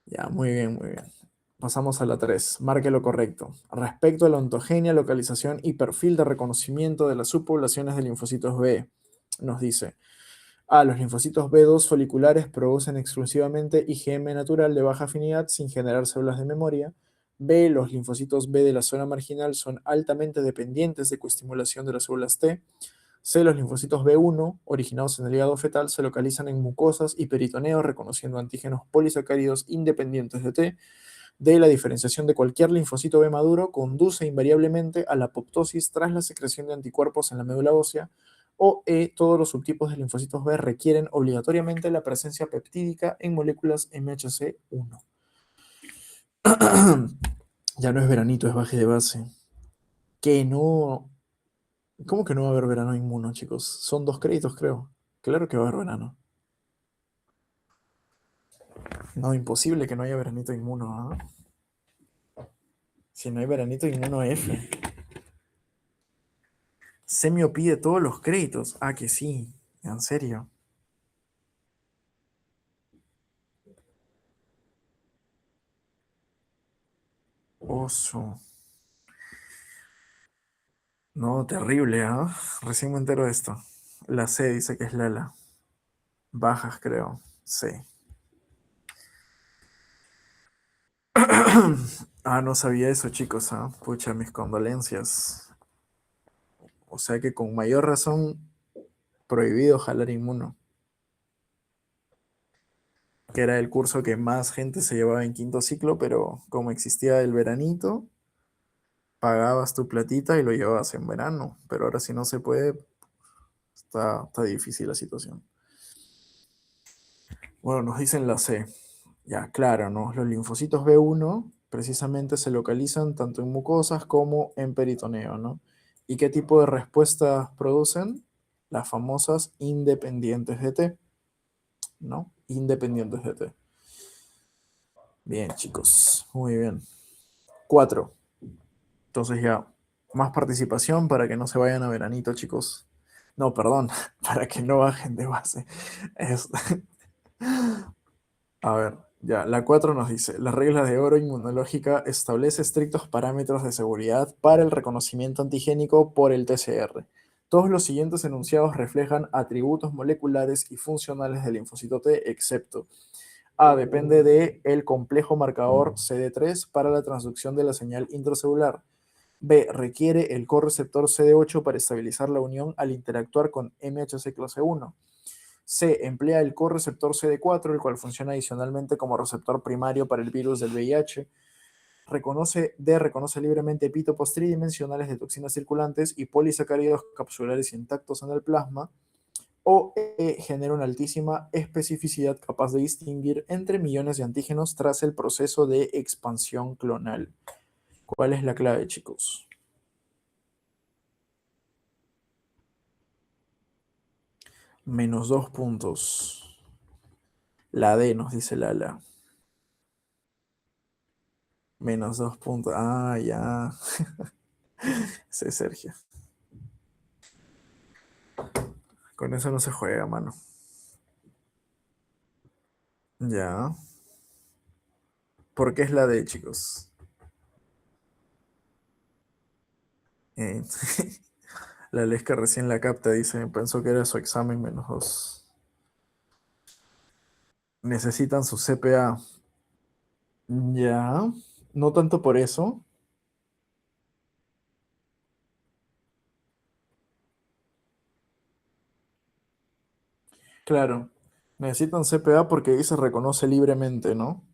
ya, muy bien, muy bien. Pasamos a la 3. Marque lo correcto. Respecto a la ontogenia, localización y perfil de reconocimiento de las subpoblaciones de linfocitos B, nos dice: A. Los linfocitos B2 foliculares producen exclusivamente IgM natural de baja afinidad sin generar células de memoria. B. Los linfocitos B de la zona marginal son altamente dependientes de coestimulación de las células T. C. Los linfocitos B1, originados en el hígado fetal, se localizan en mucosas y peritoneo reconociendo antígenos polisacáridos independientes de T. D. La diferenciación de cualquier linfocito B maduro conduce invariablemente a la apoptosis tras la secreción de anticuerpos en la médula ósea. O E. Todos los subtipos de linfocitos B requieren obligatoriamente la presencia peptídica en moléculas MHC-1. Ya no es veranito, es baje de base. Que no. ¿Cómo que no va a haber verano inmuno, chicos? Son 2 créditos, creo. Claro que va a haber verano. No, imposible que no haya veranito inmuno, ¿ah? Si no hay veranito inmuno F. Semio pide todos los créditos. Ah, que sí. En serio. Oso. No, terrible, ¿ah? Recién me entero de esto. La C dice que es Lala. Bajas, creo. Sí. Ah, no sabía eso, chicos, ¿ah? Pucha, mis condolencias. O sea que con mayor razón, prohibido jalar inmuno. Que era el curso que más gente se llevaba en quinto ciclo, pero como existía el veranito, pagabas tu platita y lo llevabas en verano. Pero ahora si no se puede, está difícil la situación. Bueno, nos dicen la C. Ya, claro, ¿no? Los linfocitos B1 precisamente se localizan tanto en mucosas como en peritoneo, ¿no? ¿Y qué tipo de respuestas producen? Las famosas independientes de T, ¿no? Independientes de T. Bien, chicos, muy bien. 4. Entonces ya, más participación para que no se vayan a veranito, chicos. No, perdón, para que no bajen de base. Es- A ver, ya, la 4 nos dice: la regla de oro inmunológica establece estrictos parámetros de seguridad para el reconocimiento antigénico por el TCR. Todos los siguientes enunciados reflejan atributos moleculares y funcionales del linfocito T, excepto: A. Depende de el complejo marcador CD3 para la transducción de la señal intracelular. B. Requiere el correceptor CD8 para estabilizar la unión al interactuar con MHC clase 1. C. Emplea el correceptor CD4, el cual funciona adicionalmente como receptor primario para el virus del VIH. Reconoce libremente epitopos tridimensionales de toxinas circulantes y polisacáridos capsulares intactos en el plasma. O E. Genera una altísima especificidad capaz de distinguir entre millones de antígenos tras el proceso de expansión clonal. ¿Cuál es la clave, chicos? Menos 2 puntos. La D nos dice Lala. Menos 2 puntos. Ah, ya. Sí, Sergio. Con eso no se juega, mano. Ya. ¿Por qué es la D, chicos? Eh, la Lesca recién la capta, dice, pensó que era su examen -2. Necesitan su CPA. Ya, no tanto por eso. Claro, necesitan CPA porque ahí se reconoce libremente, ¿no?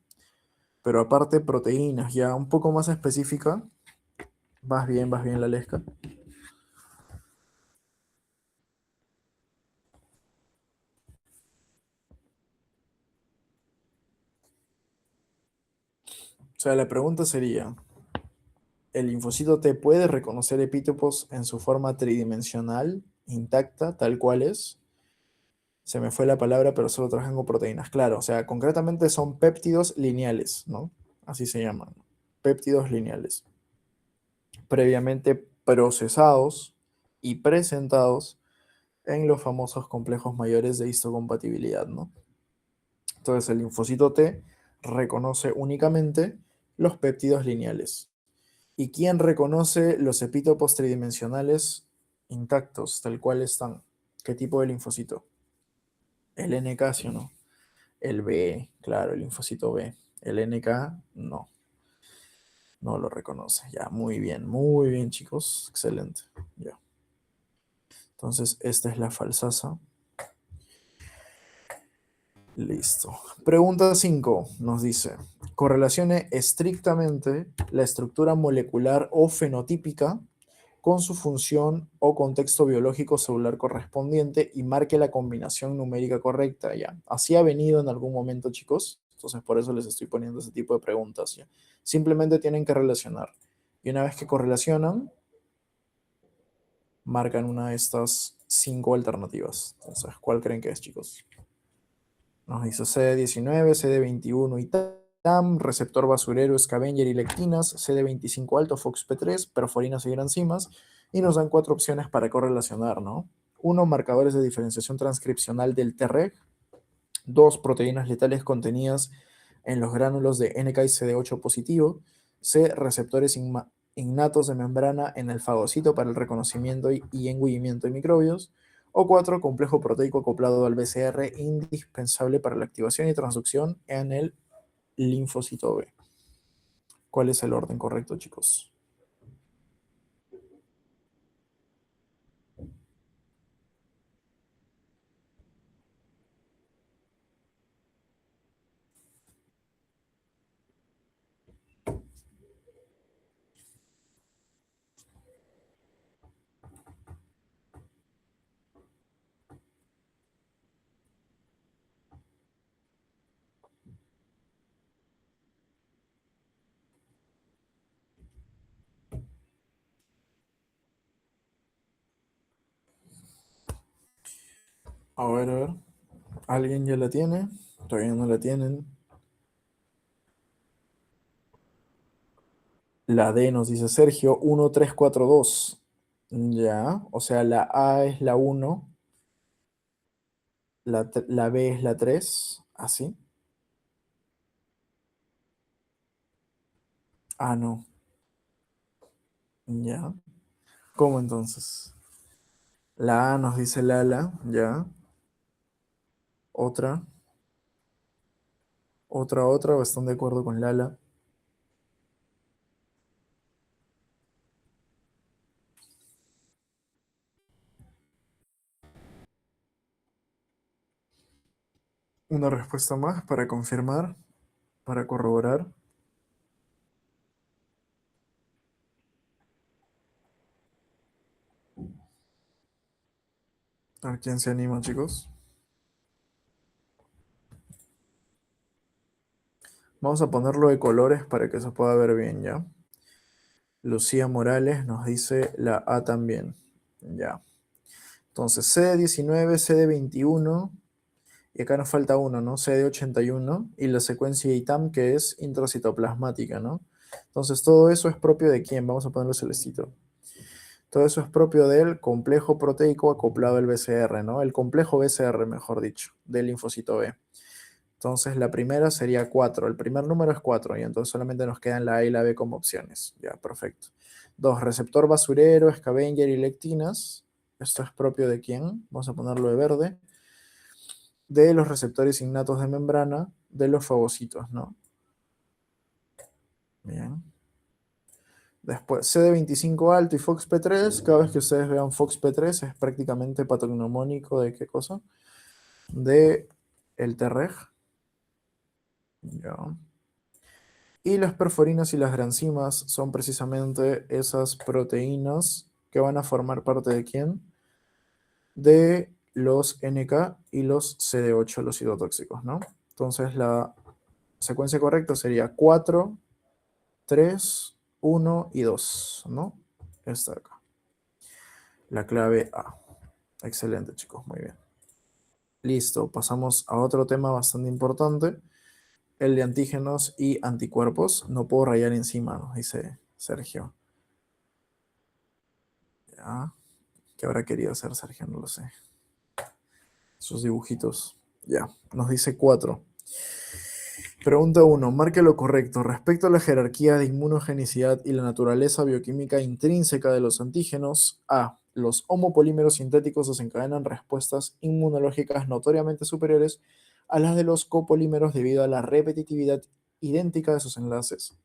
Pero aparte proteínas, ya un poco más específica. Vas bien, la Lesca. O sea, la pregunta sería, ¿el linfocito T puede reconocer epítopos en su forma tridimensional, intacta, tal cual es? Se me fue la palabra, pero solo trabajan con proteínas. Claro, o sea, concretamente son péptidos lineales, ¿no? Así se llaman. Péptidos lineales. Previamente procesados y presentados en los famosos complejos mayores de histocompatibilidad, ¿no? Entonces, el linfocito T reconoce únicamente los péptidos lineales. ¿Y quién reconoce los epítopos tridimensionales intactos, tal cual están? ¿Qué tipo de linfocito? El NK, ¿sí o no? El B, claro, el linfocito B. El NK, no, no lo reconoce. Ya, muy bien, chicos. Excelente. Ya. Entonces, esta es la falsasa. Listo. Pregunta 5 nos dice, correlacione estrictamente la estructura molecular o fenotípica con su función o contexto biológico celular correspondiente y marque la combinación numérica correcta, ya. Así ha venido en algún momento, chicos. Entonces, por eso les estoy poniendo ese tipo de preguntas, ya. Simplemente tienen que relacionar. Y una vez que correlacionan, marcan una de estas 5 alternativas. Entonces, ¿cuál creen que es, chicos? Nos dice CD19, CD21 y TAM, receptor basurero, scavenger y lectinas, CD25 alto, FOXP3, perforinas y granzimas, y nos dan 4 opciones para correlacionar, ¿no? Uno, marcadores de diferenciación transcripcional del Treg. Dos, proteínas letales contenidas en los gránulos de NK y CD8 positivo. C, receptores innatos de membrana en el fagocito para el reconocimiento y engullimiento de microbios. O 4, complejo proteico acoplado al BCR indispensable para la activación y transducción en el linfocito B. ¿Cuál es el orden correcto, chicos? A ver, a ver. ¿Alguien ya la tiene? Todavía no la tienen. La D nos dice Sergio, 1342. Ya, o sea, la A es la 1, la B es la 3, así. Ah, no, ya. ¿Cómo entonces? La A nos dice Lala, ya. Otra, otra, o están de acuerdo con Lala. Una respuesta más para confirmar, para corroborar. A ver quién se anima, chicos. Vamos a ponerlo de colores para que se pueda ver bien, ¿ya? Lucía Morales nos dice la A también. Ya. Entonces, CD19, CD21, y acá nos falta uno, ¿no? CD81 y la secuencia ITAM que es intracitoplasmática, ¿no? Entonces, todo eso es propio de quién? Vamos a ponerlo celestito. Todo eso es propio del complejo proteico acoplado al BCR, ¿no? El complejo BCR, mejor dicho, del linfocito B. Entonces la primera sería 4. El primer número es 4 y entonces solamente nos quedan la A y la B como opciones. Ya, perfecto. 2. Receptor basurero, scavenger y lectinas. Esto es propio de quién. Vamos a ponerlo de verde. De los receptores innatos de membrana de los fagocitos, ¿no? Bien. Después, CD25 alto y FOXP3. Cada vez que ustedes vean FOXP3 es prácticamente patognomónico de qué cosa? De el TREG. Ya. Y las perforinas y las granzimas son precisamente esas proteínas que van a formar parte de quién? De los NK y los CD8, los citotóxicos, ¿no? Entonces la secuencia correcta sería 4, 3, 1 y 2, ¿no? Esta de acá. La clave A. Excelente, chicos, muy bien. Listo, pasamos a otro tema bastante importante, el de antígenos y anticuerpos. No puedo rayar encima, nos dice Sergio. Ya, ¿qué habrá querido hacer Sergio? No lo sé. Sus dibujitos. Ya, nos dice 4. Pregunta 1. Marque lo correcto. Respecto a la jerarquía de inmunogenicidad y la naturaleza bioquímica intrínseca de los antígenos, A. Los homopolímeros sintéticos desencadenan respuestas inmunológicas notoriamente superiores a las de los copolímeros debido a la repetitividad idéntica de sus enlaces.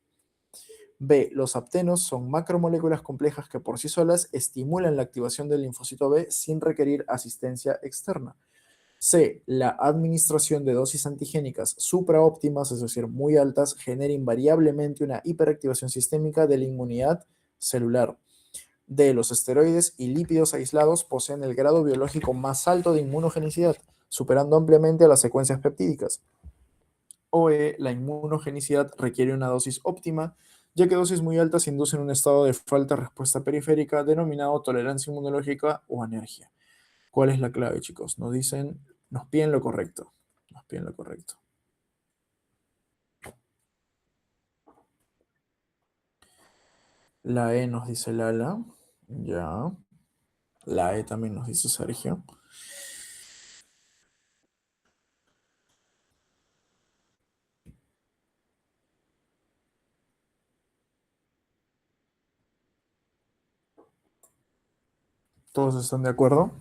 B. Los aptenos son macromoléculas complejas que por sí solas estimulan la activación del linfocito B sin requerir asistencia externa. C. La administración de dosis antigénicas supraóptimas, es decir, muy altas, genera invariablemente una hiperactivación sistémica de la inmunidad celular. D. Los esteroides y lípidos aislados poseen el grado biológico más alto de inmunogenicidad, superando ampliamente a las secuencias peptídicas. O E. La inmunogenicidad requiere una dosis óptima, ya que dosis muy altas inducen un estado de falta de respuesta periférica denominado tolerancia inmunológica o anergia. ¿Cuál es la clave, chicos? Nos dicen, nos piden lo correcto. Nos piden lo correcto. La E nos dice Lala. Ya. La E también nos dice Sergio. ¿Todos están de acuerdo?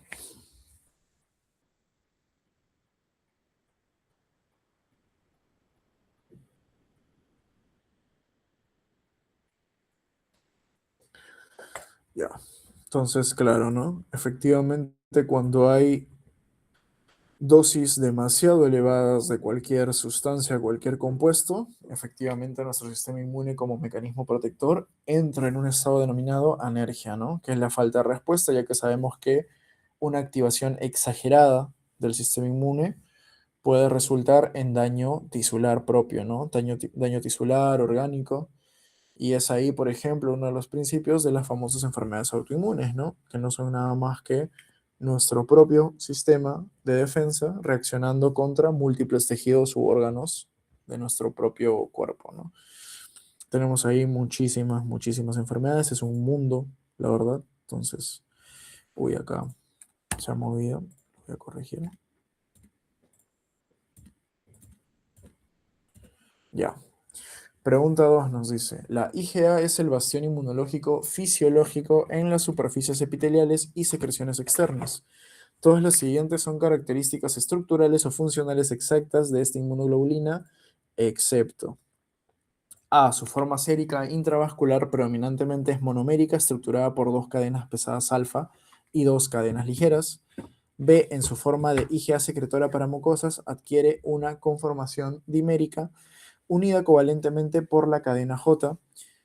Ya. Entonces, claro, ¿no? Efectivamente, cuando hay dosis demasiado elevadas de cualquier sustancia, cualquier compuesto, efectivamente nuestro sistema inmune como mecanismo protector entra en un estado denominado anergia, ¿no? Que es la falta de respuesta, ya que sabemos que una activación exagerada del sistema inmune puede resultar en daño tisular propio, ¿no? Daño tisular, orgánico. Y es ahí, por ejemplo, uno de los principios de las famosas enfermedades autoinmunes, ¿no? Que no son nada más que nuestro propio sistema de defensa reaccionando contra múltiples tejidos u órganos de nuestro propio cuerpo, ¿no? Tenemos ahí muchísimas, muchísimas enfermedades. Es un mundo, la verdad. Entonces, uy, acá se ha movido. Voy a corregir. Ya. Pregunta 2 nos dice, la IgA es el bastión inmunológico fisiológico en las superficies epiteliales y secreciones externas. Todas las siguientes son características estructurales o funcionales exactas de esta inmunoglobulina, excepto A. Su forma sérica intravascular predominantemente es monomérica, estructurada por dos cadenas pesadas alfa y dos cadenas ligeras. B. En su forma de IgA secretora para mucosas, adquiere una conformación dimérica unida covalentemente por la cadena J.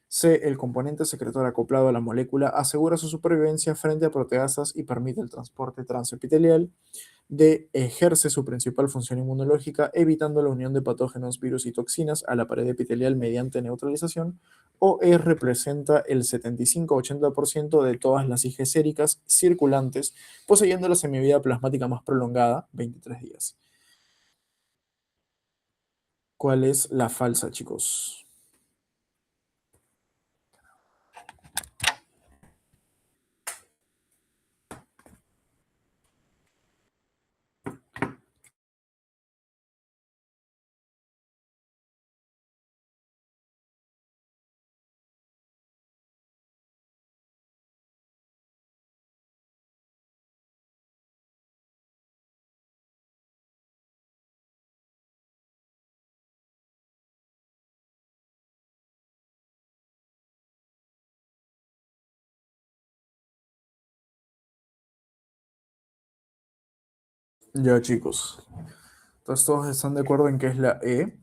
C. El componente secretor acoplado a la molécula asegura su supervivencia frente a proteasas y permite el transporte transepitelial. D. Ejerce su principal función inmunológica evitando la unión de patógenos, virus y toxinas a la pared epitelial mediante neutralización. O E. Representa el 75-80% de todas las IgE séricas circulantes, poseyendo la semivida plasmática más prolongada, 23 días. ¿Cuál es la falsa, chicos? Ya, chicos. Entonces todos están de acuerdo en que es la E.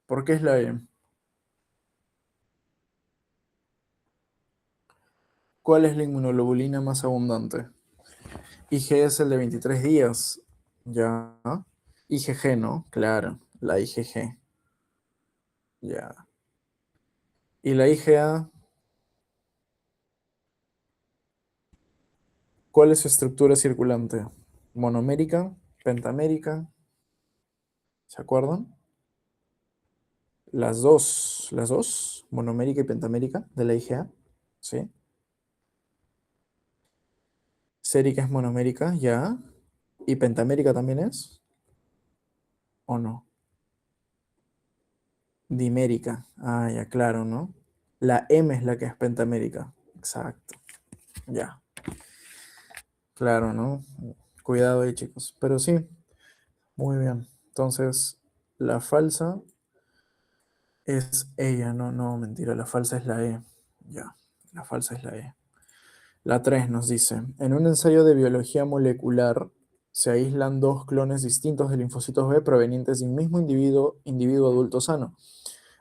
¿Por qué es la E? ¿Cuál es la inmunoglobulina más abundante? IG es el de 23 días. Ya. IgG, ¿no? Claro, la IgG. Ya. ¿Y la IgA? ¿Cuál es su estructura circulante? ¿Monomérica? ¿Pentamérica? ¿Se acuerdan? Las dos, monomérica y pentamérica de la IgA. ¿Sí? Sérica es monomérica, ya. ¿Y pentamérica también es? ¿O no? Dimérica. Ah, ya, claro, ¿no? La M es la que es pentamérica. Exacto. Ya, claro, ¿no? Cuidado ahí, chicos. Pero sí, muy bien. Entonces, la falsa es ella, no, no, mentira, la falsa es la E. Ya, la falsa es la E. La 3 nos dice, en un ensayo de biología molecular se aíslan dos clones distintos de linfocitos B provenientes de un mismo individuo adulto sano.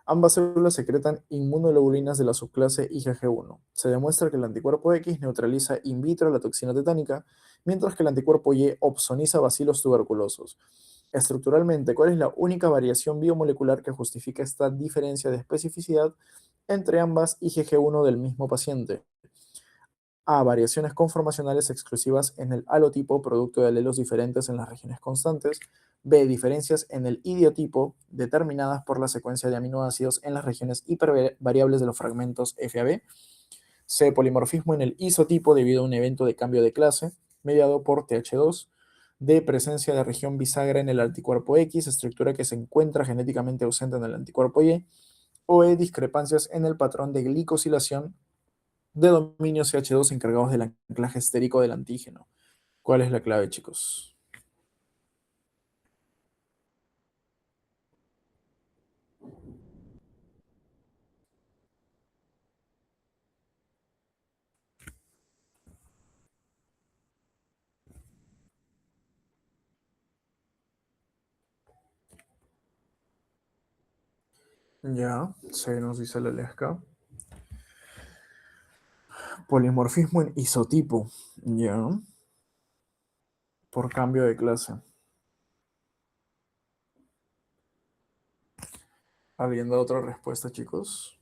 Ambas células secretan inmunoglobulinas de la subclase IgG1. Se demuestra que el anticuerpo X neutraliza in vitro la toxina tetánica, mientras que el anticuerpo Y opsoniza bacilos tuberculosos. Estructuralmente, ¿cuál es la única variación biomolecular que justifica esta diferencia de especificidad entre ambas IgG1 del mismo paciente? A. Variaciones conformacionales exclusivas en el halotipo, producto de alelos diferentes en las regiones constantes. B. Diferencias en el idiotipo, determinadas por la secuencia de aminoácidos en las regiones hipervariables de los fragmentos F a B. C. Polimorfismo en el isotipo debido a un evento de cambio de clase, mediado por TH2. D. Presencia de región bisagra en el anticuerpo X, estructura que se encuentra genéticamente ausente en el anticuerpo Y. O E. Discrepancias en el patrón de glicosilación de dominio CH2 encargados del anclaje estérico del antígeno. ¿Cuál es la clave, chicos? Ya, se nos dice la lesca. Polimorfismo en isotipo. Ya, por cambio de clase. ¿Alguien da otra respuesta, chicos?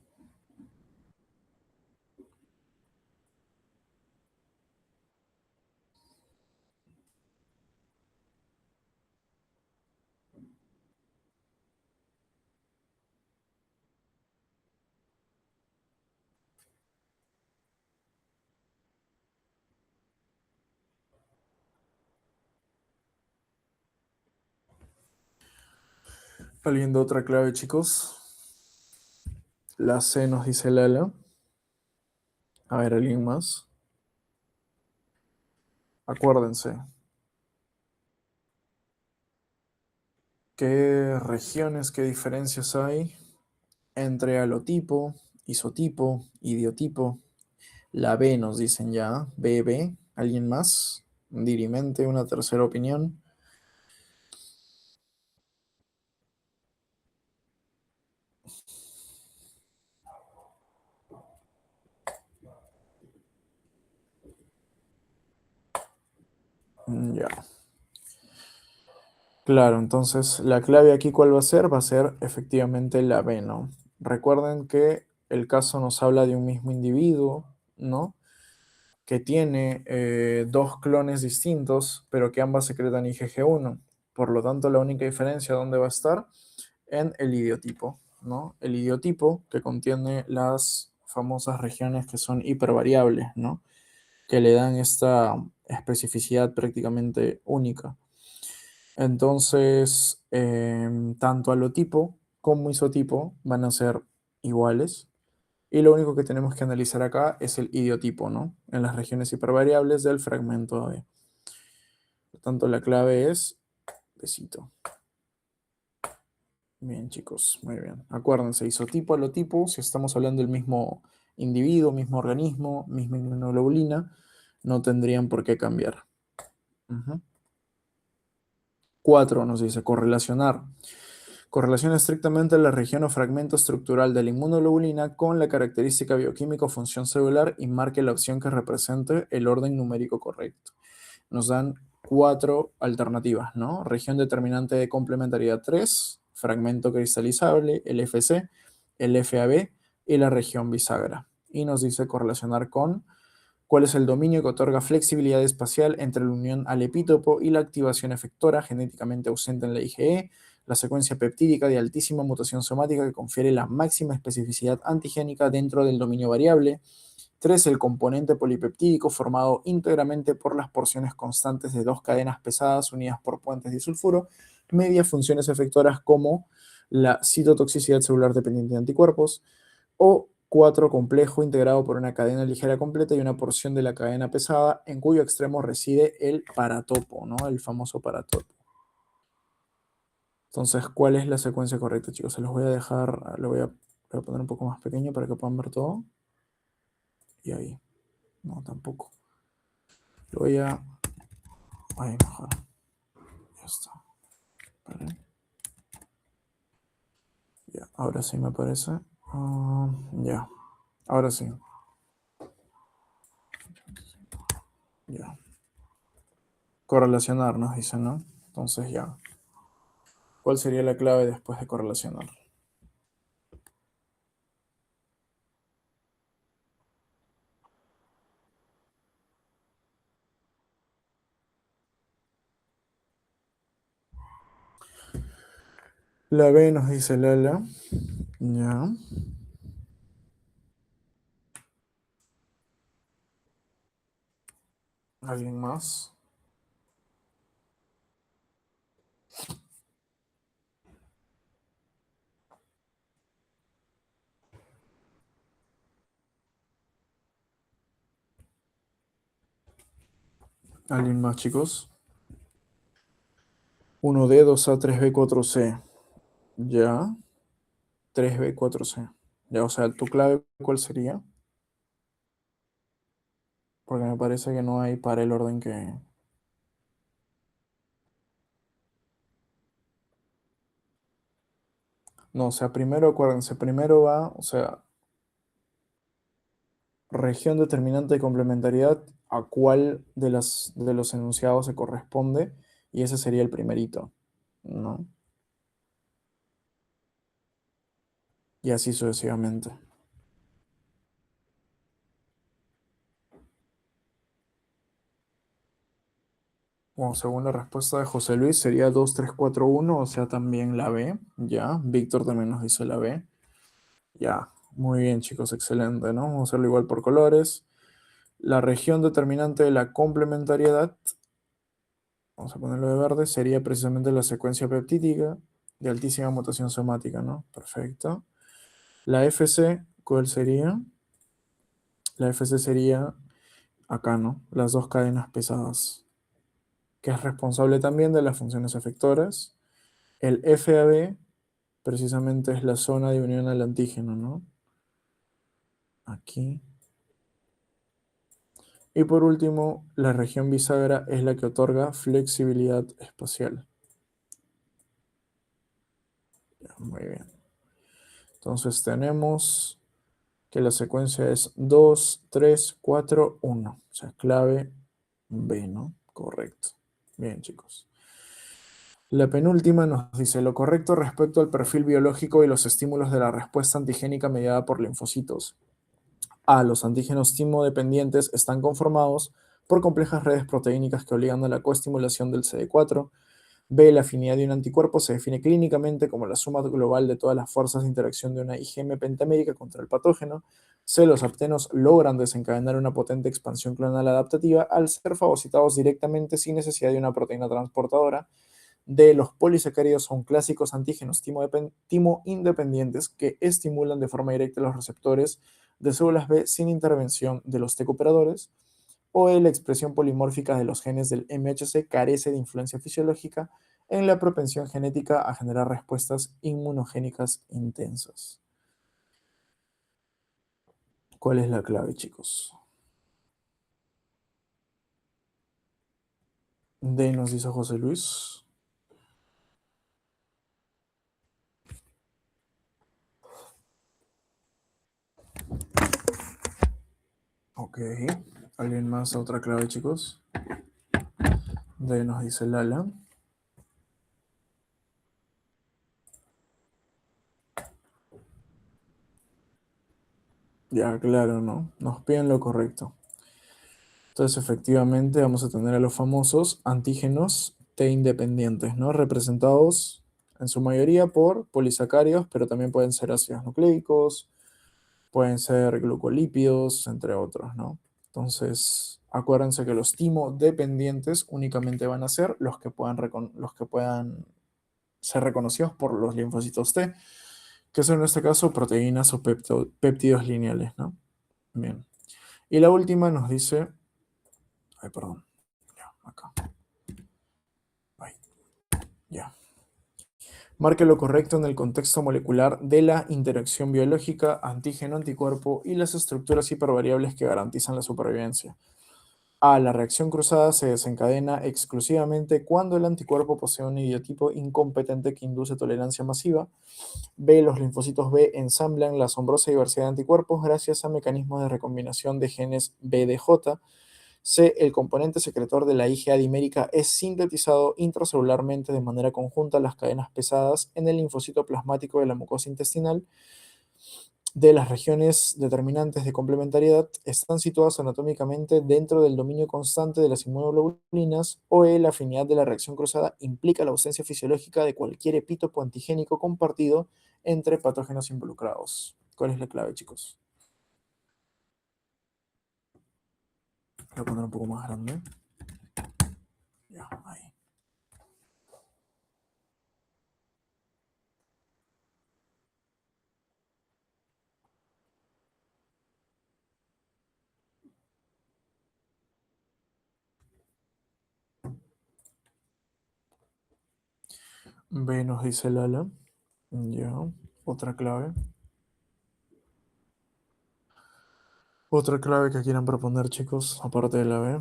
¿Alguien da otra clave, chicos? La C nos dice Lala. A ver, ¿alguien más? Acuérdense. ¿Qué regiones, qué diferencias hay entre halotipo, isotipo, idiotipo? La B nos dicen ya. BB. ¿Alguien más? Dirimente, una tercera opinión. Ya. Claro, entonces la clave aquí, ¿cuál va a ser? Va a ser efectivamente la B, ¿no? Recuerden que el caso nos habla de un mismo individuo, ¿no? Que tiene dos clones distintos, pero que ambas secretan IgG1. Por lo tanto, la única diferencia, ¿dónde va a estar? En el idiotipo, ¿no? El idiotipo que contiene las famosas regiones que son hipervariables, ¿no? Que le dan esta especificidad prácticamente única. Entonces, tanto halotipo como isotipo van a ser iguales. Y lo único que tenemos que analizar acá es el idiotipo, ¿no? En las regiones hipervariables del fragmento A B. Por tanto, la clave es besito. Bien, chicos, muy bien. Acuérdense, isotipo, halotipo, si estamos hablando del mismo individuo, mismo organismo, misma inmunoglobulina, no tendrían por qué cambiar. Ujú. 4 nos dice correlacionar. Correlaciona estrictamente la región o fragmento estructural de la inmunoglobulina con la característica bioquímica o función celular y marque la opción que represente el orden numérico correcto. Nos dan 4 alternativas, ¿no? Región determinante de complementariedad 3, fragmento cristalizable, el FC, el FAB y la región bisagra. Y nos dice correlacionar con cuál es el dominio que otorga flexibilidad espacial entre la unión al epítopo y la activación efectora genéticamente ausente en la IgE, la secuencia peptídica de altísima mutación somática que confiere la máxima especificidad antigénica dentro del dominio variable. 3. El componente polipeptídico formado íntegramente por las porciones constantes de dos cadenas pesadas unidas por puentes disulfuro, medias funciones efectoras como la citotoxicidad celular dependiente de anticuerpos, o 4. Complejo integrado por una cadena ligera completa y una porción de la cadena pesada en cuyo extremo reside el paratopo, ¿no? El famoso paratopo. Entonces, ¿cuál es la secuencia correcta, chicos? Se los voy a dejar, lo voy a poner un poco más pequeño para que puedan ver todo. Y ahí. No, tampoco. Lo voy a... Ahí mejor. Ya está. Vale. Ya, ahora sí me parece. Ya. Ahora sí. Ya. Correlacionar, nos dicen, ¿no? Entonces ya. ¿Cuál sería la clave después de correlacionar? La B nos dice Lala. Ya. ¿Alguien más? ¿Alguien más, chicos? 1D, 2A, 3B, 4C. Ya. 3B, 4C. Ya, o sea, ¿tu clave cuál sería? Porque me parece que no hay para el orden que... No, o sea, primero acuérdense, primero va, o sea, región determinante de complementariedad, a cuál de los enunciados se corresponde, y ese sería el primerito, ¿no? Y así sucesivamente. Bueno, según la respuesta de José Luis, sería 2341, o sea, también la B, ya. Víctor también nos dice la B. Ya, muy bien, chicos, excelente, ¿no? Vamos a hacerlo igual por colores. La región determinante de la complementariedad, vamos a ponerlo de verde, sería precisamente la secuencia peptídica de altísima mutación somática, ¿no? Perfecto. La FC, ¿cuál sería? La FC sería acá, ¿no? Las dos cadenas pesadas, que es responsable también de las funciones efectoras. El FAB precisamente es la zona de unión al antígeno, ¿no? Aquí. Y por último, la región bisagra es la que otorga flexibilidad espacial. Ya, muy bien. Entonces tenemos que la secuencia es 2, 3, 4, 1. O sea, clave B, ¿no? Correcto. Bien, chicos. La penúltima nos dice lo correcto respecto al perfil biológico y los estímulos de la respuesta antigénica mediada por linfocitos. A. Los antígenos timodependientes están conformados por complejas redes proteínicas que obligan a la coestimulación del CD4. B. La afinidad de un anticuerpo se define clínicamente como la suma global de todas las fuerzas de interacción de una IgM pentamérica contra el patógeno. C. Los aptenos logran desencadenar una potente expansión clonal adaptativa al ser fagocitados directamente sin necesidad de una proteína transportadora. D. Los polisacáridos son clásicos antígenos timo-independientes que estimulan de forma directa los receptores de células B sin intervención de los T-cooperadores. O E. La expresión polimórfica de los genes del MHC carece de influencia fisiológica en la propensión genética a generar respuestas inmunogénicas intensas. ¿Cuál es la clave, chicos? D nos dice José Luis. Ok. ¿Alguien más? Otra clave, chicos. D nos dice Lala. Ya, claro, ¿no? Nos piden lo correcto. Entonces, efectivamente, vamos a tener a los famosos antígenos T independientes, ¿no? Representados en su mayoría por polisacáridos, pero también pueden ser ácidos nucleicos, pueden ser glucolípidos, entre otros, ¿no? Entonces, acuérdense que los timo-dependientes únicamente van a ser los que puedan ser reconocidos por los linfocitos T, que son en este caso proteínas o péptidos lineales, ¿no? Bien. Y la última nos dice, ay, perdón, ya, acá, ay, ya. Marque lo correcto en el contexto molecular de la interacción biológica, antígeno-anticuerpo y las estructuras hipervariables que garantizan la supervivencia. A. La reacción cruzada se desencadena exclusivamente cuando el anticuerpo posee un idiotipo incompetente que induce tolerancia masiva. B. Los linfocitos B ensamblan la asombrosa diversidad de anticuerpos gracias a mecanismos de recombinación de genes BDJ. C. El componente secretor de la IgA dimérica es sintetizado intracelularmente de manera conjunta a las cadenas pesadas en el linfocito plasmático de la mucosa intestinal. De las regiones determinantes de complementariedad están situadas anatómicamente dentro del dominio constante de las inmunoglobulinas. O E. La afinidad de la reacción cruzada implica la ausencia fisiológica de cualquier epítopo antigénico compartido entre patógenos involucrados. ¿Cuál es la clave, chicos? Voy a poner un poco más grande. Ya, ahí. B nos dice Lala. Ya, otra clave. Otra clave que quieran proponer, chicos, aparte de la B.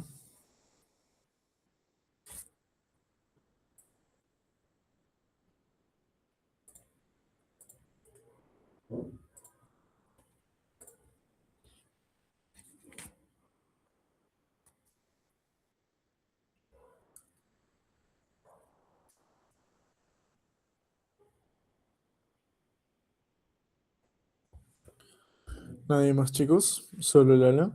Nadie más, chicos, solo Lala.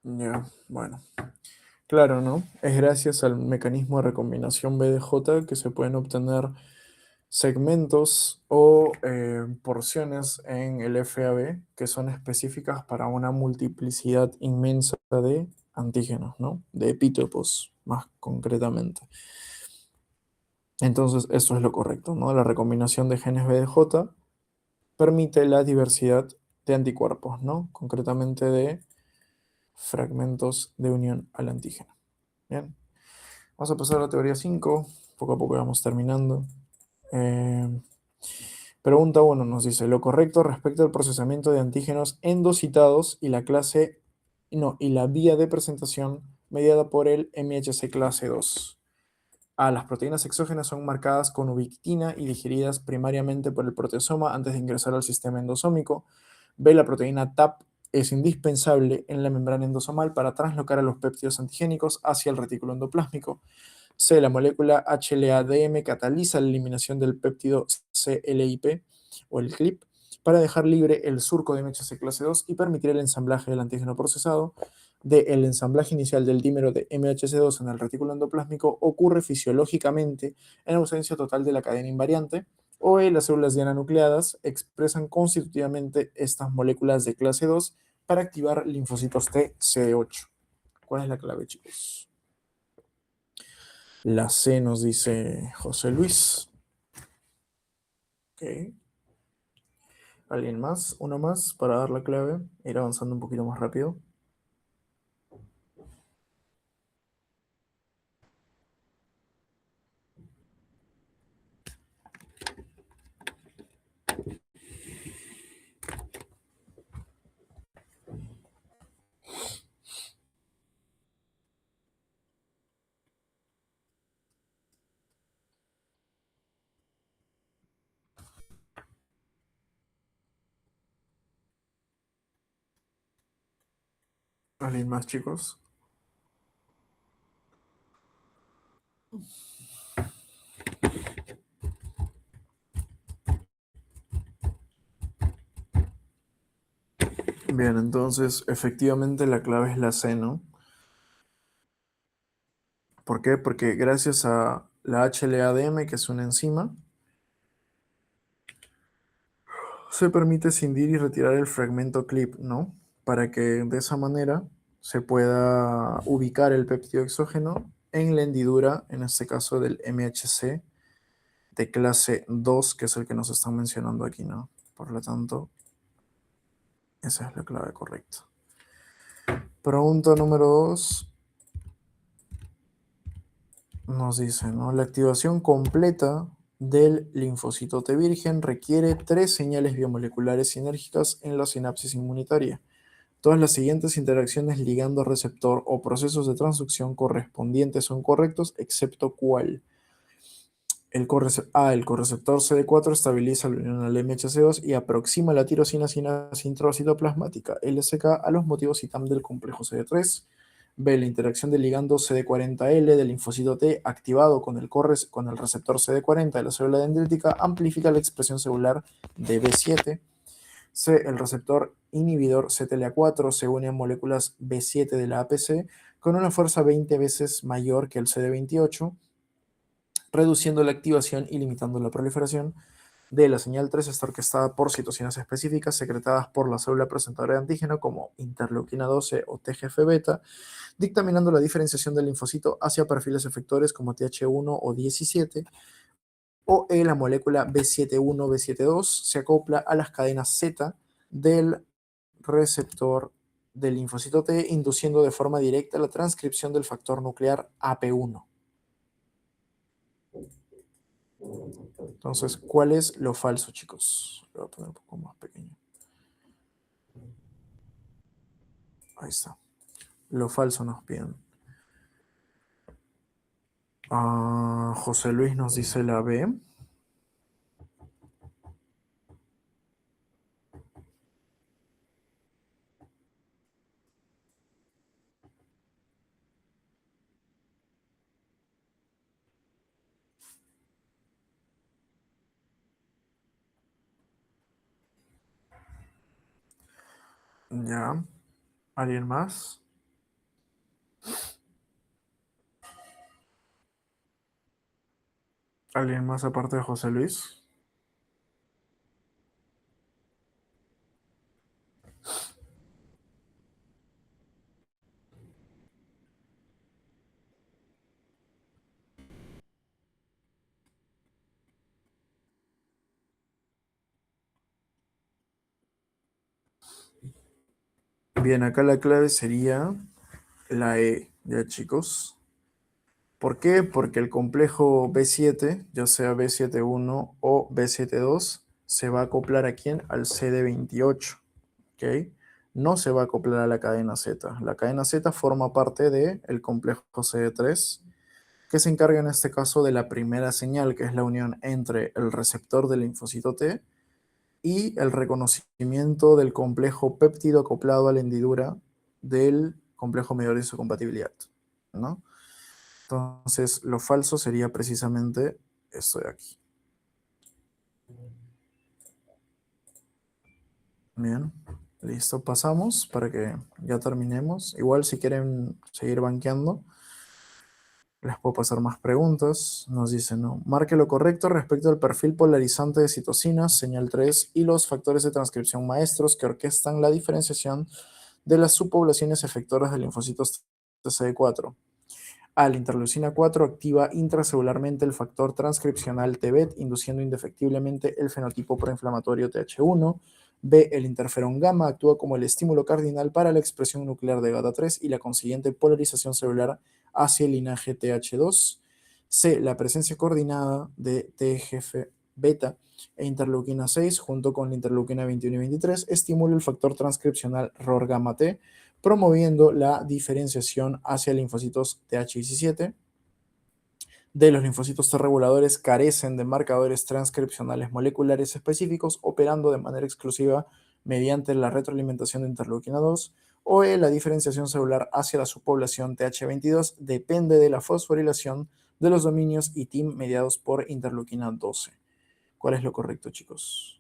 Ya, bueno. Claro, ¿no? Es gracias al mecanismo de recombinación BDJ que se pueden obtener segmentos o porciones en el FAB que son específicas para una multiplicidad inmensa de antígenos, ¿no? De epítopos, más concretamente. Entonces, eso es lo correcto, ¿no? La recombinación de genes BDJ permite la diversidad de anticuerpos, ¿no? Concretamente de fragmentos de unión al antígeno. Bien. Vamos a pasar a la teoría 5. Poco a poco vamos terminando. Eh, Pregunta 1 nos dice, lo correcto respecto al procesamiento de antígenos endocitados y la clase, no, y la vía de presentación mediada por el MHC clase 2. A. Las proteínas exógenas son marcadas con ubiquitina y digeridas primariamente por el proteasoma antes de ingresar al sistema endosómico. B. La proteína TAP es indispensable en la membrana endosomal para translocar a los péptidos antigénicos hacia el retículo endoplásmico. C. La molécula HLA-DM cataliza la eliminación del péptido CLIP o el CLIP para dejar libre el surco de MHC clase 2 y permitir el ensamblaje del antígeno procesado. D. El ensamblaje inicial del dímero de MHC2 en el retículo endoplásmico ocurre fisiológicamente en ausencia total de la cadena invariante. O E. Las células diana nucleadas expresan constitutivamente estas moléculas de clase 2 para activar linfocitos T CD8. ¿Cuál es la clave, chicos? La C nos dice José Luis. Ok. ¿Alguien más? Uno más para dar la clave. Ir avanzando un poquito más rápido. ¿Alguien más, chicos? Bien, entonces efectivamente la clave es la C, ¿no? ¿Por qué? Porque gracias a la HLA-DM, que es una enzima, se permite escindir y retirar el fragmento clip, ¿no? Para que de esa manera se pueda ubicar el péptido exógeno en la hendidura, en este caso del MHC de clase 2, que es el que nos están mencionando aquí, ¿no? Por lo tanto, esa es la clave correcta. Pregunta número 2 nos dice, ¿no? La activación completa del linfocito T virgen requiere 3 señales biomoleculares sinérgicas en la sinapsis inmunitaria. Todas las siguientes interacciones ligando receptor o procesos de transducción correspondientes son correctos, excepto cuál. El correceptor CD4 estabiliza la unión al MHC2 y aproxima la tirosina sinasa intracitoplasmática LSK a los motivos ITAM del complejo CD3. B. La interacción del ligando CD40L del linfocito T activado con el receptor CD40 de la célula dendrítica amplifica la expresión celular de B7. C. El receptor inhibidor CTLA4 se une a moléculas B7 de la APC con una fuerza 20 veces mayor que el CD28, reduciendo la activación y limitando la proliferación de la señal 3. Está orquestada por citocinas específicas secretadas por la célula presentadora de antígeno como interleuquina 12 o TGF-beta, dictaminando la diferenciación del linfocito hacia perfiles efectores como Th1 o 17, o la molécula B71, B72 se acopla a las cadenas Z del receptor del linfocito T, induciendo de forma directa la transcripción del factor nuclear AP1. Entonces, ¿cuál es lo falso, chicos? Lo voy a poner un poco más pequeño. Ahí está. Lo falso nos piden. José Luis nos dice la B. Ya. ¿Alguien más? ¿Alguien más aparte de José Luis? Bien, acá la clave sería la E, ya chicos. ¿Por qué? Porque el complejo B7, ya sea B71 o B72, se va a acoplar a quién? Al CD28, ¿ok? No se va a acoplar a la cadena Z. La cadena Z forma parte del complejo CD3, que se encarga en este caso de la primera señal, que es la unión entre el receptor del linfocito T y el reconocimiento del complejo péptido acoplado a la hendidura del complejo medidor de isocompatibilidad, ¿no? Entonces, lo falso sería precisamente esto de aquí. Bien, listo, pasamos para que ya terminemos. Igual si quieren seguir banqueando, les puedo pasar más preguntas. Nos dicen, ¿no? Marque lo correcto respecto al perfil polarizante de citocinas, señal 3, y los factores de transcripción maestros que orquestan la diferenciación de las subpoblaciones efectoras de linfocitos TCD4. A. La interleucina 4 activa intracelularmente el factor transcripcional TBET, induciendo indefectiblemente el fenotipo proinflamatorio Th1. B. El interferón gamma actúa como el estímulo cardinal para la expresión nuclear de GATA3 y la consiguiente polarización celular hacia el linaje Th2. C. La presencia coordinada de TGF-beta e interleuquina 6 junto con la interleuquina 21 y 23 estimula el factor transcripcional ROR gamma T, promoviendo la diferenciación hacia linfocitos Th17. De los linfocitos T reguladores carecen de marcadores transcripcionales moleculares específicos, operando de manera exclusiva mediante la retroalimentación de interleuquina 2, o E, la diferenciación celular hacia la subpoblación TH22 depende de la fosforilación de los dominios y TIM mediados por interleuquina 12. ¿Cuál es lo correcto, chicos?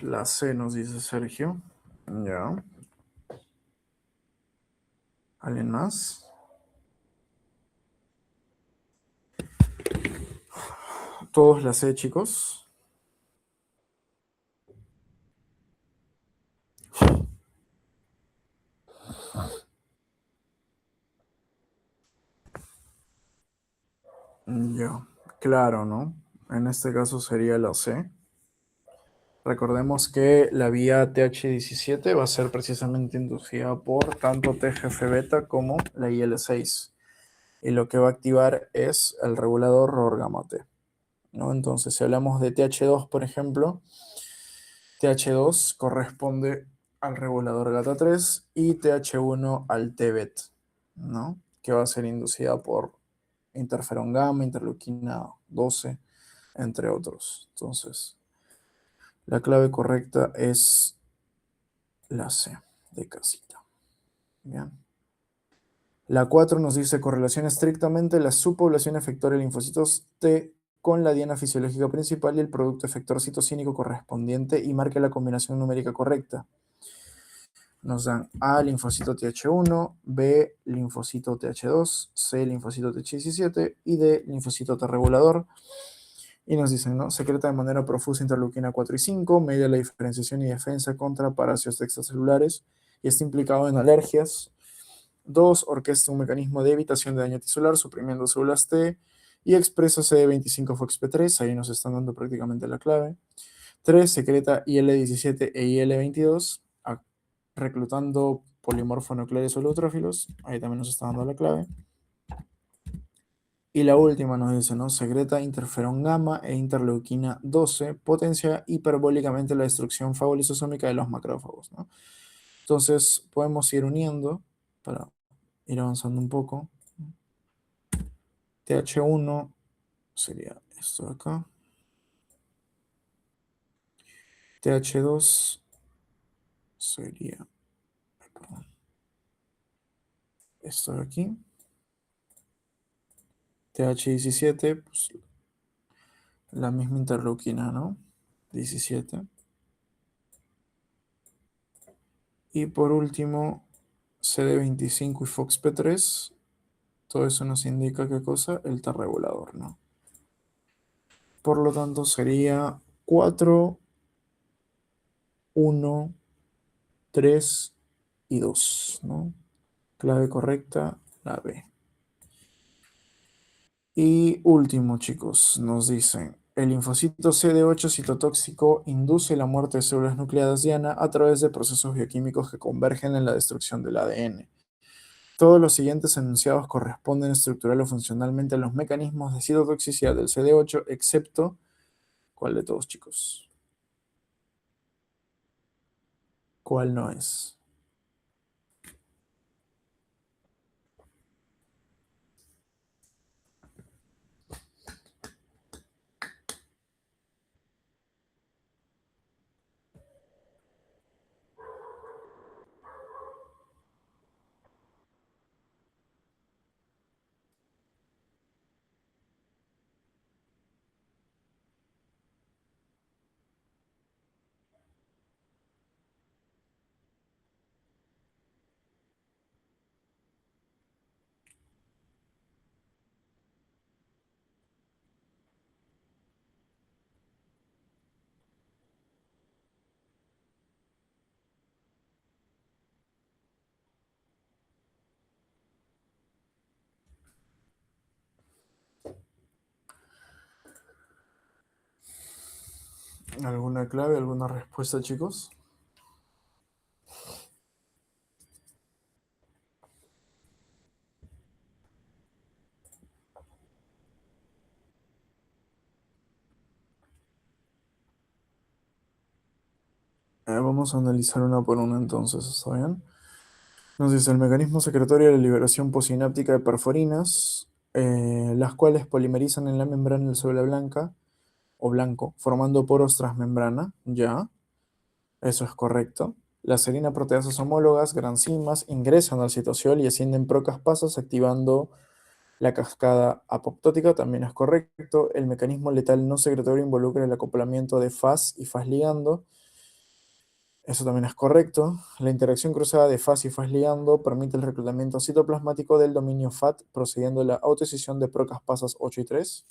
La C nos dice Sergio. Ya. ¿Alguien más? Todos la C, chicos. Ya. Claro, ¿no? En este caso sería la C. Recordemos que la vía TH17 va a ser precisamente inducida por tanto TGF-beta como la IL-6. Y lo que va a activar es el regulador ROR gamma T, ¿no? Entonces, si hablamos de TH2, por ejemplo, TH2 corresponde al regulador GATA3 y TH1 al TBET, ¿no? Que va a ser inducida por interferón gamma, interleuquina 12, entre otros. Entonces, la clave correcta es la C de casita. Bien. La 4 nos dice correlación estrictamente la subpoblación efectora de linfocitos T con la diana fisiológica principal y el producto efector citocínico correspondiente y marque la combinación numérica correcta. Nos dan A, linfocito TH1, B, linfocito TH2, C, linfocito TH17 y D, linfocito T regulador. Y nos dicen, ¿no? Secreta de manera profusa interleuquina 4 y 5, media la diferenciación y defensa contra parásitos extracelulares y está implicado en alergias. 2, orquesta un mecanismo de evitación de daño tisular suprimiendo células T y expresa CD25FOXP3, ahí nos están dando prácticamente la clave. 3, secreta IL-17 e IL-22, reclutando polimorfonucleares o neutrófilos, ahí también nos está dando la clave. Y la última nos dice, ¿no? Secreta interferón gamma e interleuquina 12, potencia hiperbólicamente la destrucción fagolisosómica de los macrófagos, ¿no? Entonces, podemos ir uniendo para ir avanzando un poco. TH1 sería esto de acá. TH2 sería, perdón, esto de aquí. TH17, pues la misma interleuquina, ¿no? 17. Y por último, CD25 y FOXP3. Todo eso nos indica qué cosa, el T regulador, ¿no? Por lo tanto, sería 4, 1, 3 y 2, ¿no? Clave correcta, la B. Y último, chicos, nos dicen, el linfocito CD8 citotóxico induce la muerte de células nucleadas diana a través de procesos bioquímicos que convergen en la destrucción del ADN. Todos los siguientes enunciados corresponden estructural o funcionalmente a los mecanismos de citotoxicidad del CD8, excepto, ¿cuál de todos, chicos? ¿Cuál no es? ¿Alguna clave, alguna respuesta, chicos? Vamos a analizar una por una entonces, ¿está bien? Nos dice el mecanismo secretorio de la liberación posináptica de perforinas, las cuales polimerizan en la membrana del célula blanca o blanco, formando poros transmembrana, ya, eso es correcto. Las serina proteasas homólogas, granzimas, ingresan al citosol y ascienden procaspasas activando la cascada apoptótica, también es correcto. El mecanismo letal no secretorio involucra el acoplamiento de Fas y Fas ligando, eso también es correcto. La interacción cruzada de Fas y Fas ligando permite el reclutamiento citoplasmático del dominio FAT, procediendo a la autoescisión de procaspasas 8 y 3.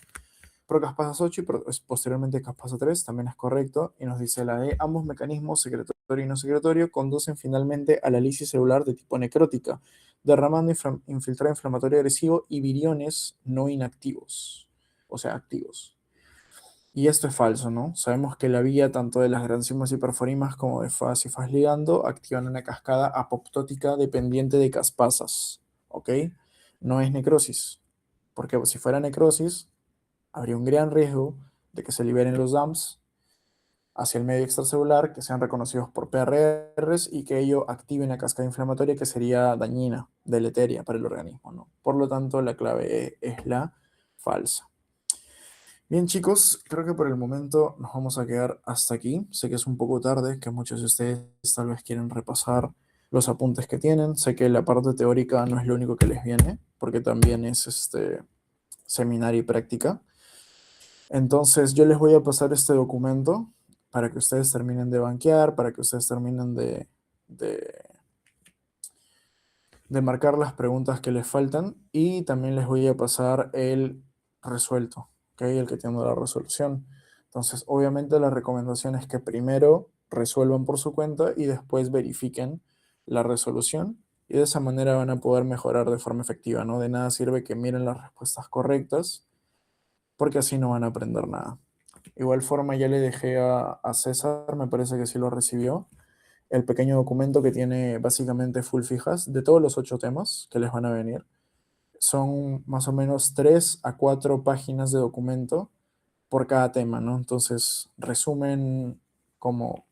Procaspasa 8 y posteriormente caspasa 3 también es correcto. Y nos dice la E, ambos mecanismos, secretorio y no secretorio, conducen finalmente a la lisis celular de tipo necrótica, derramando infiltrado inflamatorio agresivo y viriones no inactivos, o sea, activos. Y esto es falso, ¿no? Sabemos que la vía tanto de las granzimas y perforimas como de Fas y Fas ligando activan una cascada apoptótica dependiente de caspasas, ¿ok? No es necrosis, porque si fuera necrosis, habría un gran riesgo de que se liberen los DAMPs hacia el medio extracelular, que sean reconocidos por PRRs y que ello active una cascada inflamatoria que sería dañina, deleteria para el organismo, ¿no? Por lo tanto, la clave es la falsa. Bien, chicos, creo que por el momento nos vamos a quedar hasta aquí. Sé que es un poco tarde, que muchos de ustedes tal vez quieren repasar los apuntes que tienen. Sé que la parte teórica no es lo único que les viene, porque también es seminario y práctica. Entonces, yo les voy a pasar este documento para que ustedes terminen de banquear, para que ustedes terminen de, de marcar las preguntas que les faltan y también les voy a pasar el resuelto, ¿ok? El que tiene la resolución. Entonces, obviamente la recomendación es que primero resuelvan por su cuenta y después verifiquen la resolución y de esa manera van a poder mejorar de forma efectiva, ¿no? De nada sirve que miren las respuestas correctas porque así no van a aprender nada. Igual forma ya le dejé a César, me parece que sí lo recibió, el pequeño documento que tiene básicamente full fijas de todos los 8 temas que les van a venir. Son más o menos 3 a 4 páginas de documento por cada tema, ¿no? Entonces, resumen como,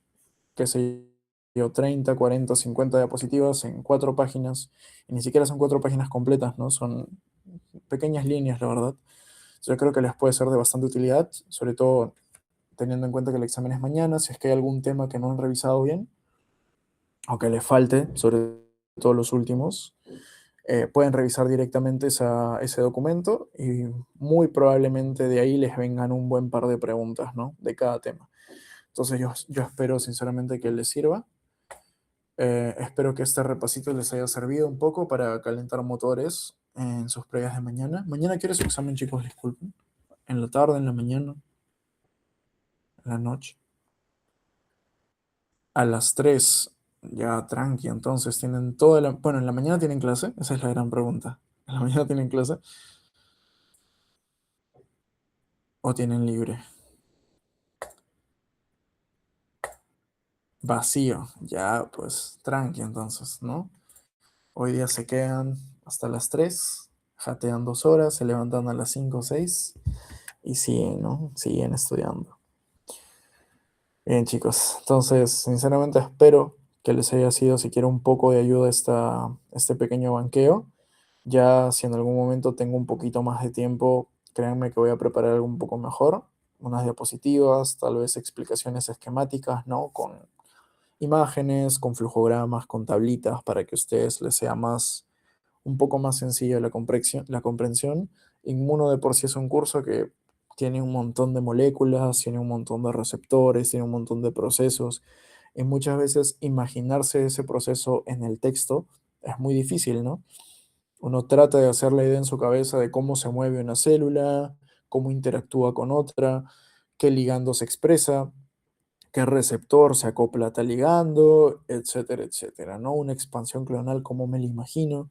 qué sé yo, 30, 40, 50 diapositivas en 4 páginas. Y ni siquiera son 4 páginas completas, ¿no? Son pequeñas líneas, la verdad. Yo creo que les puede ser de bastante utilidad, sobre todo teniendo en cuenta que el examen es mañana, si es que hay algún tema que no han revisado bien, o que les falte, sobre todo los últimos, pueden revisar directamente ese documento y muy probablemente de ahí les vengan un buen par de preguntas, ¿no? De cada tema. Entonces yo espero sinceramente que les sirva. Espero que este repasito les haya servido un poco para calentar motores en sus previas de mañana. Mañana, ¿qué hora es su examen, chicos? Disculpen. ¿En la tarde, en la mañana, en la noche? A las 3, ya tranqui, entonces tienen toda la... Bueno, en la mañana tienen clase, esa es la gran pregunta. ¿En la mañana tienen clase o tienen libre? Vacío, ya pues tranqui entonces, ¿no? Hoy día se quedan hasta las 3, jatean 2 horas, se levantan a las 5 o 6 y siguen, ¿no? Siguen estudiando. Bien, chicos, entonces sinceramente espero que les haya sido siquiera un poco de ayuda este pequeño banqueo. Ya si en algún momento tengo un poquito más de tiempo, créanme que voy a preparar algo un poco mejor, unas diapositivas, tal vez explicaciones esquemáticas, ¿no? Con imágenes, con flujogramas, con tablitas, para que a ustedes les sea un poco más sencillo la comprensión. Inmuno de por sí es un curso que tiene un montón de moléculas, tiene un montón de receptores, tiene un montón de procesos, y muchas veces imaginarse ese proceso en el texto es muy difícil, ¿no? Uno trata de hacer la idea en su cabeza de cómo se mueve una célula, cómo interactúa con otra, qué ligando se expresa, qué receptor se acopla a tal ligando, etcétera, etcétera, ¿no? Una expansión clonal, como me lo imagino.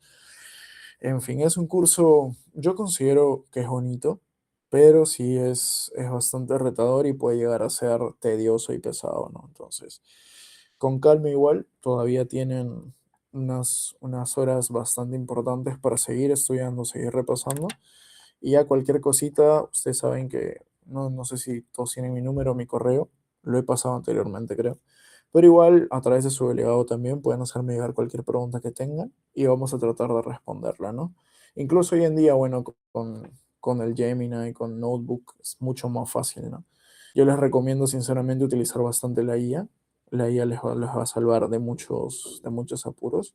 En fin, es un curso, yo considero que es bonito, pero sí es bastante retador y puede llegar a ser tedioso y pesado, ¿no? Entonces, con calma igual, todavía tienen unas horas bastante importantes para seguir estudiando, seguir repasando. Y ya cualquier cosita, ustedes saben que, no sé si todos tienen mi número o mi correo, lo he pasado anteriormente, creo. Pero igual, a través de su delegado también pueden hacerme llegar cualquier pregunta que tengan y vamos a tratar de responderla, ¿no? Incluso hoy en día, bueno, con el Gemini, con Notebook, es mucho más fácil, ¿no? Yo les recomiendo sinceramente utilizar bastante la IA. La IA les va a salvar de muchos apuros.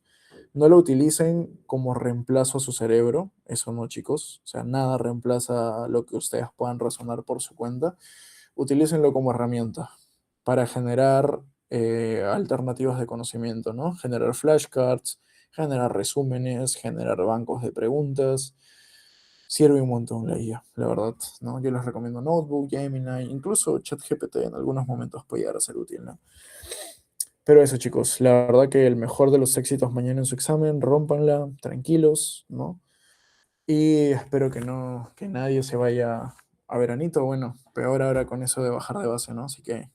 No lo utilicen como reemplazo a su cerebro, eso no, chicos. O sea, nada reemplaza lo que ustedes puedan razonar por su cuenta. Utilícenlo como herramienta para generar alternativas de conocimiento, ¿no? Generar flashcards, generar resúmenes, generar bancos de preguntas. Sirve un montón la IA, la verdad, ¿no? Yo les recomiendo Notebook, Gemini, incluso ChatGPT en algunos momentos puede llegar a ser útil, ¿no? Pero eso, chicos, la verdad que el mejor de los éxitos mañana en su examen, rómpanla, tranquilos, ¿no? Y espero que no, que nadie se vaya a veranito, bueno, peor ahora con eso de bajar de base, ¿no? Así que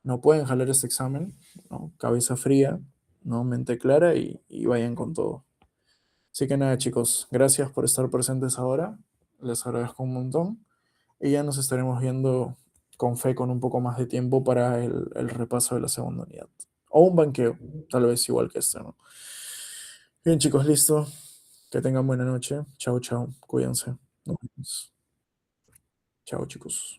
no pueden jalar este examen, ¿no? Cabeza fría, ¿no? Mente clara y vayan con todo. Así que nada, chicos, gracias por estar presentes ahora, les agradezco un montón y ya nos estaremos viendo con fe, con un poco más de tiempo para el repaso de la segunda unidad. O un banqueo, tal vez igual que este, ¿no? Bien, chicos, listo. Que tengan buena noche. Chao, chao. Cuídense. Nos vemos. Chao, chicos.